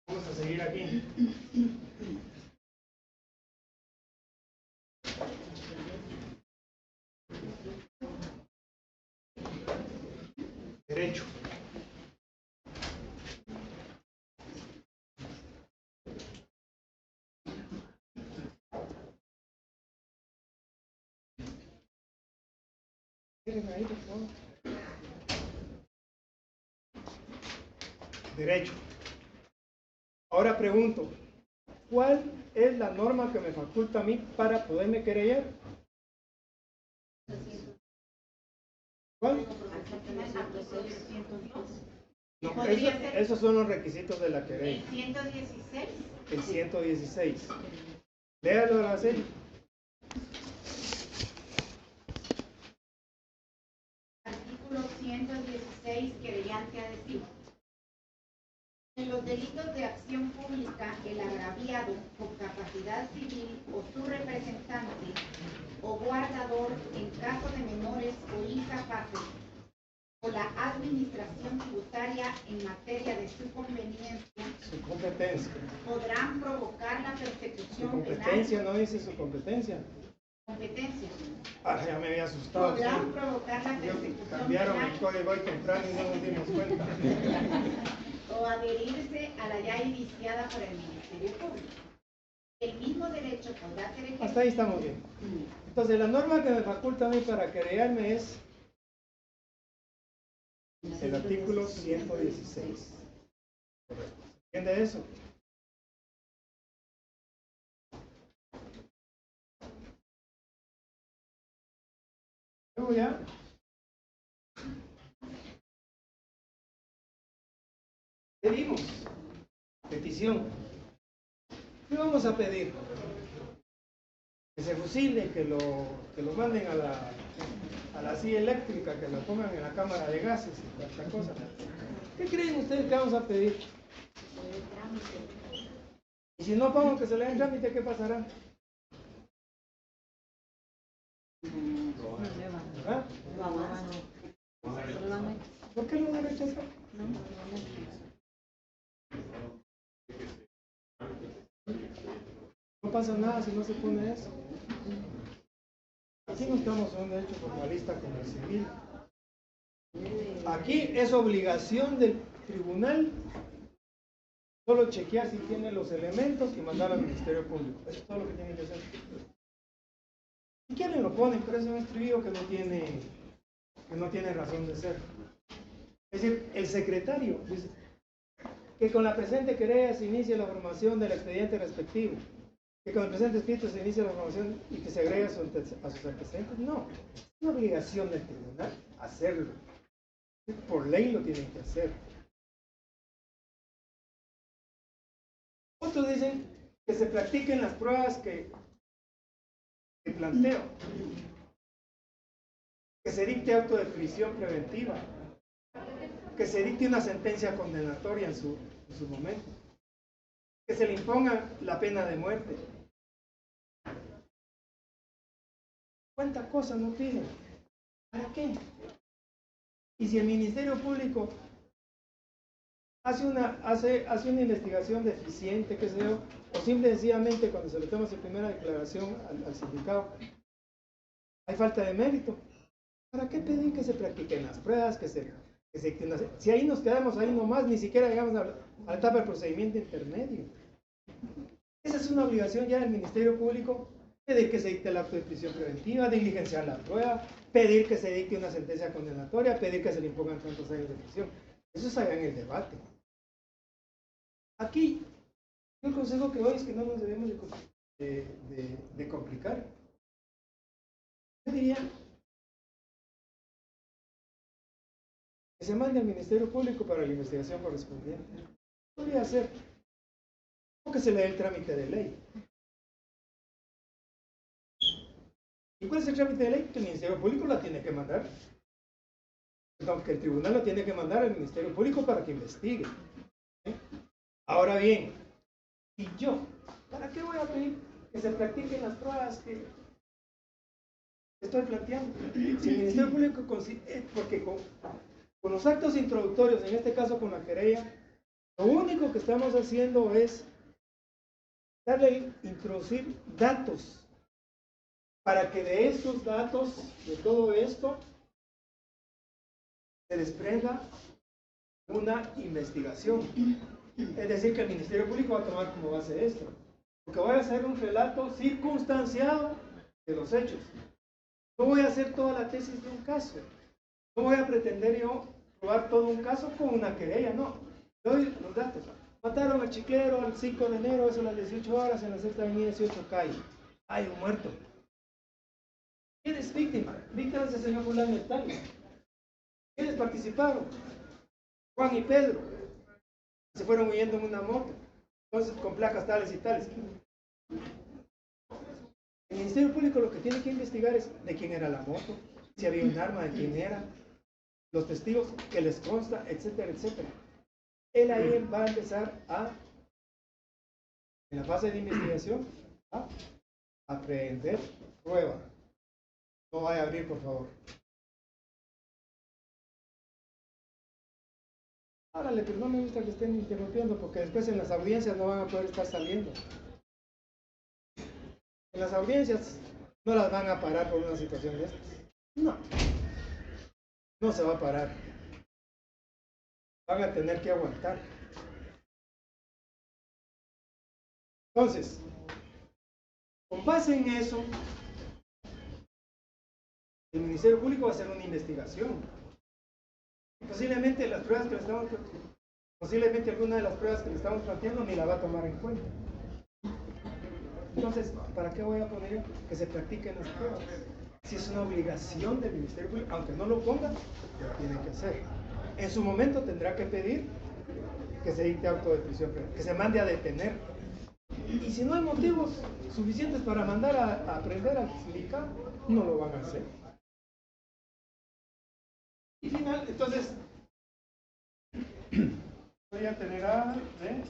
Vamos a seguir aquí. Derecho. Ahí, por favor. Derecho. Ahora pregunto, ¿cuál es la norma que me faculta a mí para poderme querellar? ¿Cuál? No, esos son los requisitos de la querella. El 116. El 116. Léalo a la serie. Artículo 116, querellante a decir. En los delitos de acción pública, el agraviado por capacidad civil o su representante o guardador en caso de menores o incapaces o la administración tributaria en materia de su conveniencia, Su competencia. podrán provocar la Su persecución competencia, penal. no dice su competencia. Competencia. Ah, ya me había asustado. Podrán Sí. provocar la persecución Cambiaron el penal código hoy temprano y no nos dimos cuenta. o adherirse a la ya iniciada por el Ministerio Público. El mismo derecho podrá ser ejercido. Hasta ahí estamos bien. Entonces, la norma que me faculta a mí para querellarme es El artículo 116. Correcto. ¿Entiende eso? Luego ya. Pedimos. Petición. ¿Qué vamos a pedir? Que se fusile, que lo manden a la silla eléctrica, que lo pongan en la cámara de gases y tanta cosa. ¿Qué creen ustedes que vamos a pedir? Y si no pongo que se le dé el trámite, ¿qué pasará? ¿Ah? ¿Por qué lo van a rechazar? No pasa nada si no se pone eso. Aquí no estamos en un derecho formalista como el civil. Aquí es obligación del tribunal solo chequear si tiene los elementos y mandar al Ministerio Público. Eso es todo lo que tienen que hacer. Si quieren lo ponen, pero es un estribillo que no tiene razón de ser. Es decir, el secretario dice que con la presente querella se inicie la formación del expediente respectivo, que con el presente escrito se inicie la formación y que se agregue a sus antecedentes. No, es una obligación del tribunal hacerlo. Por ley lo tienen que hacer. Otros dicen que se practiquen las pruebas que planteo, que se dicte auto de prisión preventiva, que se dicte una sentencia condenatoria en su momento, que se le imponga la pena de muerte. ¿Cuántas cosas nos piden? ¿Para qué? Y si el Ministerio Público hace una investigación deficiente, qué sé yo, o simple y sencillamente cuando se le toma su primera declaración al sindicato, hay falta de mérito. ¿Para qué pedir que se practiquen las pruebas, si ahí nos quedamos ahí nomás, ni siquiera llegamos a la etapa del procedimiento intermedio? Esa es una obligación ya del Ministerio Público, pedir que se dicte el acto de prisión preventiva, diligenciar la prueba, pedir que se dicte una sentencia condenatoria, pedir que se le impongan tantos años de prisión. Eso es allá en el debate. Aquí, yo el consejo que doy es que no nos debemos de complicar. Yo diría que se mande al Ministerio Público para la investigación correspondiente. Podría ser. O que se le dé el trámite de ley. ¿Y cuál es el trámite de ley? Que el Ministerio Público la tiene que mandar. Perdón, que el tribunal la tiene que mandar al Ministerio Público para que investigue. ¿Sí? Ahora bien, ¿y yo? ¿Para qué voy a pedir que se practiquen las pruebas que estoy planteando? Si el Ministerio Público porque con los actos introductorios, en este caso con la querella, lo único que estamos haciendo es introducir datos para que de estos datos, de todo esto, se desprenda una investigación. Es decir, que el Ministerio Público va a tomar como base esto, porque voy a hacer un relato circunstanciado de los hechos. No voy a hacer toda la tesis de un caso. No voy a pretender yo probar todo un caso con una querella, no. Doy los datos. Mataron al chiclero el 5 de enero, eso a las 18 horas, en la sexta avenida 18 calle. Hay un muerto. ¿Quién es víctima? Víctima es el señor fulano de tal. ¿Quiénes participaron? Juan y Pedro. Se fueron huyendo en una moto. Entonces, con placas tales y tales. El Ministerio Público lo que tiene que investigar es de quién era la moto, si había un arma, de quién era, los testigos que les consta, etcétera, etcétera. Él ahí va a empezar en la fase de investigación, a aprehender prueba. No vaya a abrir, por favor. Árale, pero no me gusta que estén interrumpiendo porque después en las audiencias no van a poder estar saliendo. En las audiencias no las van a parar por una situación de estas. No. No se va a parar. Van a tener que aguantar. Entonces, con base en eso, el Ministerio Público va a hacer una investigación. Posiblemente las pruebas que le estamos, posiblemente alguna de las pruebas que le estamos planteando ni la va a tomar en cuenta. Entonces, ¿para qué voy a poner yo que se practiquen las pruebas? Si es una obligación del Ministerio Público, aunque no lo ponga, lo tiene que hacer. En su momento tendrá que pedir que se dicte auto de prisión, que se mande a detener. Y si no hay motivos suficientes para mandar a aprender al sindicato, no lo van a hacer. Y final, entonces, voy a tener A, B,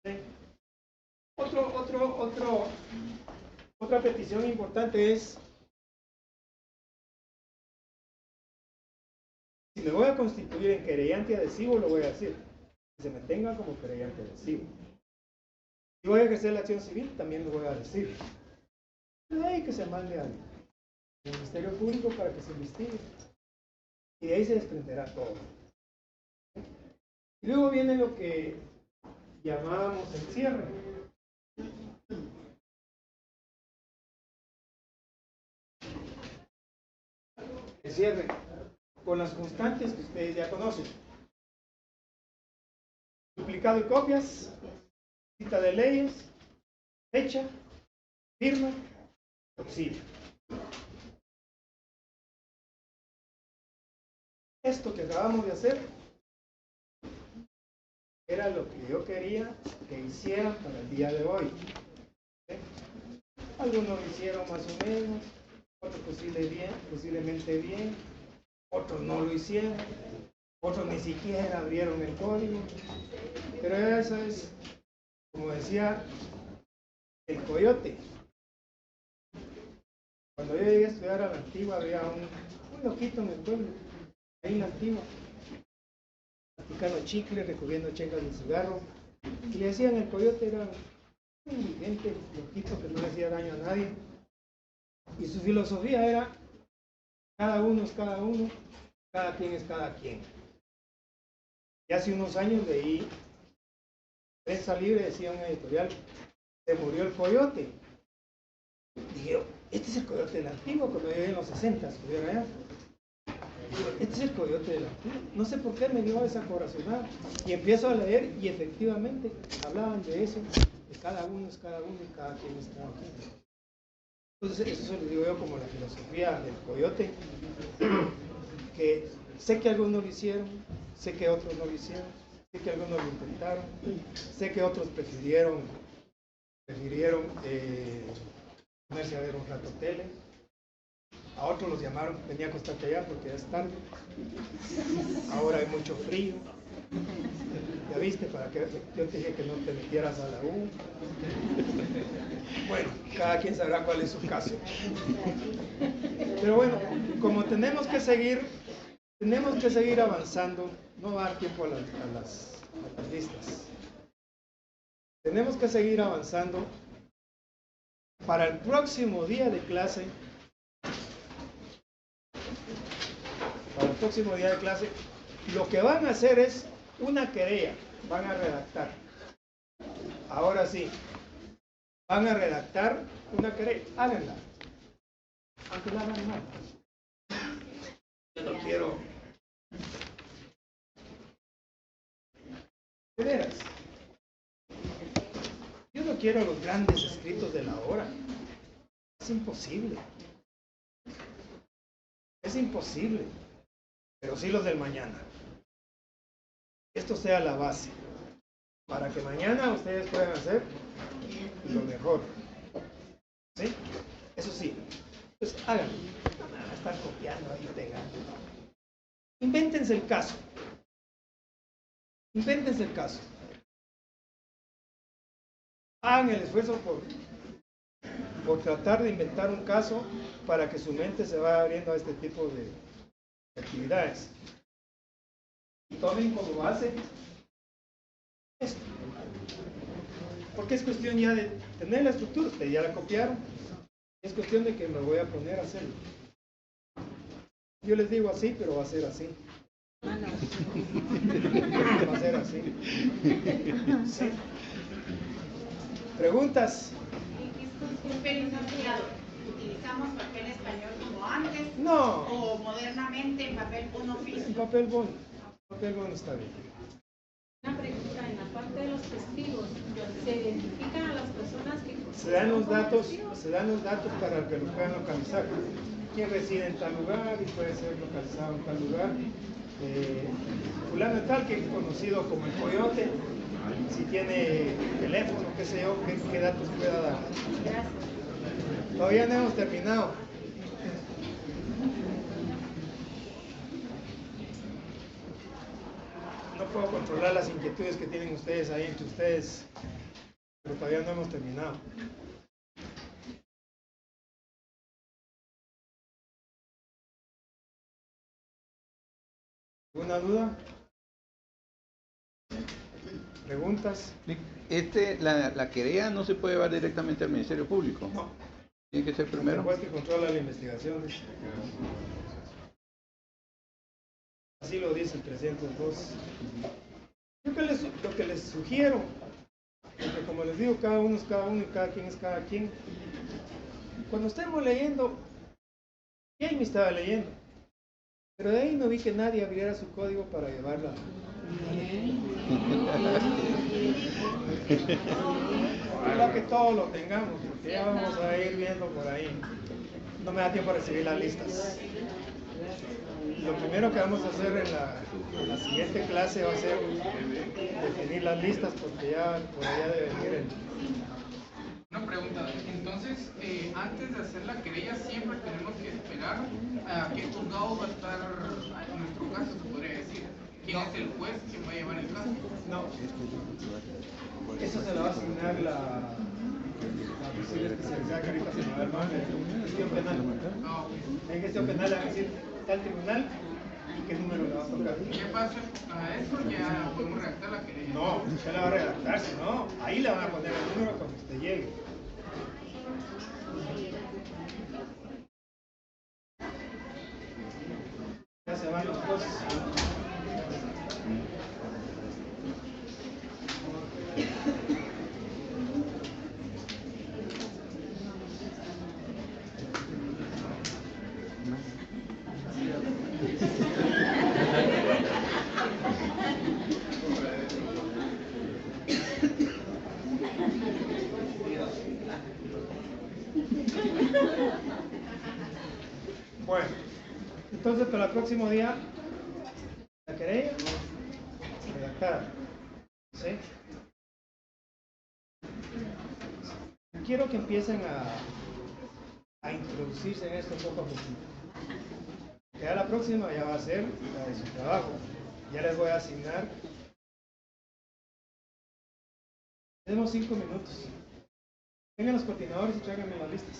C. Otra petición importante es, si me voy a constituir en querellante adhesivo, lo voy a decir, que se me tenga como querellante adhesivo. Si voy a ejercer la acción civil, también lo voy a decir. De ahí que se mande al Ministerio Público para que se investigue. Y de ahí se desprenderá todo. Y luego viene lo que llamábamos el cierre. El cierre con las constantes que ustedes ya conocen. Duplicado y copias, cita de leyes, fecha, firma, auxilio. Esto que acabamos de hacer era lo que yo quería que hicieran para el día de hoy. ¿Sí? Algunos lo hicieron más o menos, otros posiblemente bien, otros no lo hicieron, otros ni siquiera abrieron el código. Pero eso es, como decía el coyote. Cuando yo llegué a estudiar a la Antigua, había un loquito en el pueblo, ahí en la Antigua, masticando chicle, recogiendo checas de cigarro, y le decían el coyote era un indigente, loquito que no le hacía daño a nadie, y su filosofía era cada uno es cada uno, cada quien es cada quien. Y hace unos años leí Prensa Libre, decía un editorial, se murió el coyote. Dije yo, este es el coyote del antiguo, cuando yo en los 60 estuviera allá. Este es el coyote del antiguo. No sé por qué me dio esa corazonada. Y empiezo a leer y efectivamente hablaban de eso, de cada uno es cada uno y cada quien es cada quien. Entonces eso se lo digo yo como la filosofía del coyote, que sé que algunos lo hicieron, sé que otros no lo hicieron, sé que algunos lo intentaron, sé que otros prefirieron ponerse a ver un rato tele, a otros los llamaron, venía a acostarte allá porque ya es tarde, ahora hay mucho frío, ya viste, para que yo te dije que no te metieras a la U. Bueno, cada quien sabrá cuál es su caso. Pero bueno, como tenemos que seguir avanzando, no va a dar tiempo a las listas. Tenemos que seguir avanzando. Para el próximo día de clase, lo que van a hacer es una querella, van a redactar. Ahora sí, van a redactar una querella, háganla, aunque la hagan mal. Yo no quiero, de veras, yo no quiero los grandes escritos de la hora, es imposible, pero sí los del mañana. Esto sea la base, para que mañana ustedes puedan hacer lo mejor. ¿Sí? Eso sí, pues háganlo. No me van a estar copiando ahí pegando. Invéntense el caso. Hagan el esfuerzo por tratar de inventar un caso para que su mente se vaya abriendo a este tipo de actividades. Y tomen como base esto. Porque es cuestión ya de tener la estructura, ustedes ya la copiaron, es cuestión de que me voy a poner a hacerlo. Yo les digo así, pero va a ser así. Va a ser así. ¿Sí? ¿Preguntas? ¿Utilizamos papel español como antes? No. ¿O modernamente papel bond oficio? En papel bond. No tengo dónde está bien. Una pregunta, en la parte de los testigos, ¿se identifican a las personas que Se dan los datos para que lo puedan localizar. ¿Quién reside en tal lugar y puede ser localizado en tal lugar? Fulano de tal, que es conocido como el Coyote, si tiene teléfono, qué sé yo, qué datos pueda dar. Gracias. Todavía no hemos terminado. No puedo controlar las inquietudes que tienen ustedes ahí entre ustedes, pero todavía no hemos terminado. ¿Alguna duda? ¿Preguntas? La querella no se puede llevar directamente al Ministerio Público. No. Tiene que ser primero. El juez que controla la investigación. Así lo dice el 302. Lo que les sugiero, porque como les digo, cada uno es cada uno y cada quien es cada quien. Cuando estemos leyendo, Jamie estaba leyendo, pero de ahí no vi que nadie abriera su código para llevarla. Ojalá que todos lo tengamos, porque ya vamos a ir viendo por ahí. No me da tiempo a recibir las listas. Lo primero que vamos a hacer en la siguiente clase va a ser definir las listas, porque ya por allá debe venir el... Una pregunta, entonces, antes de hacer la querella siempre tenemos que esperar a qué juzgado va a estar, en nuestro caso se podría decir, quién es el juez que va a llevar el caso. No, eso se lo va a asignar la oficina especializada que ahorita se me va el nombre, en gestión penal. En gestión penal le van a decir tal tribunal y qué número le va a tocar. ¿Y qué pasa a eso? Ya podemos redactar la querella. No, usted la va a redactar, si no, ahí le van a poner el número cuando usted llegue. Ya se van los dos. Bueno, entonces para el próximo día, la querella redactada. ¿Sí? Quiero que empiecen a introducirse en esto poco a poco. Ya la próxima ya va a ser la de su trabajo. Ya les voy a asignar. Tenemos 5 minutos. Vengan los coordinadores y tráiganme las listas.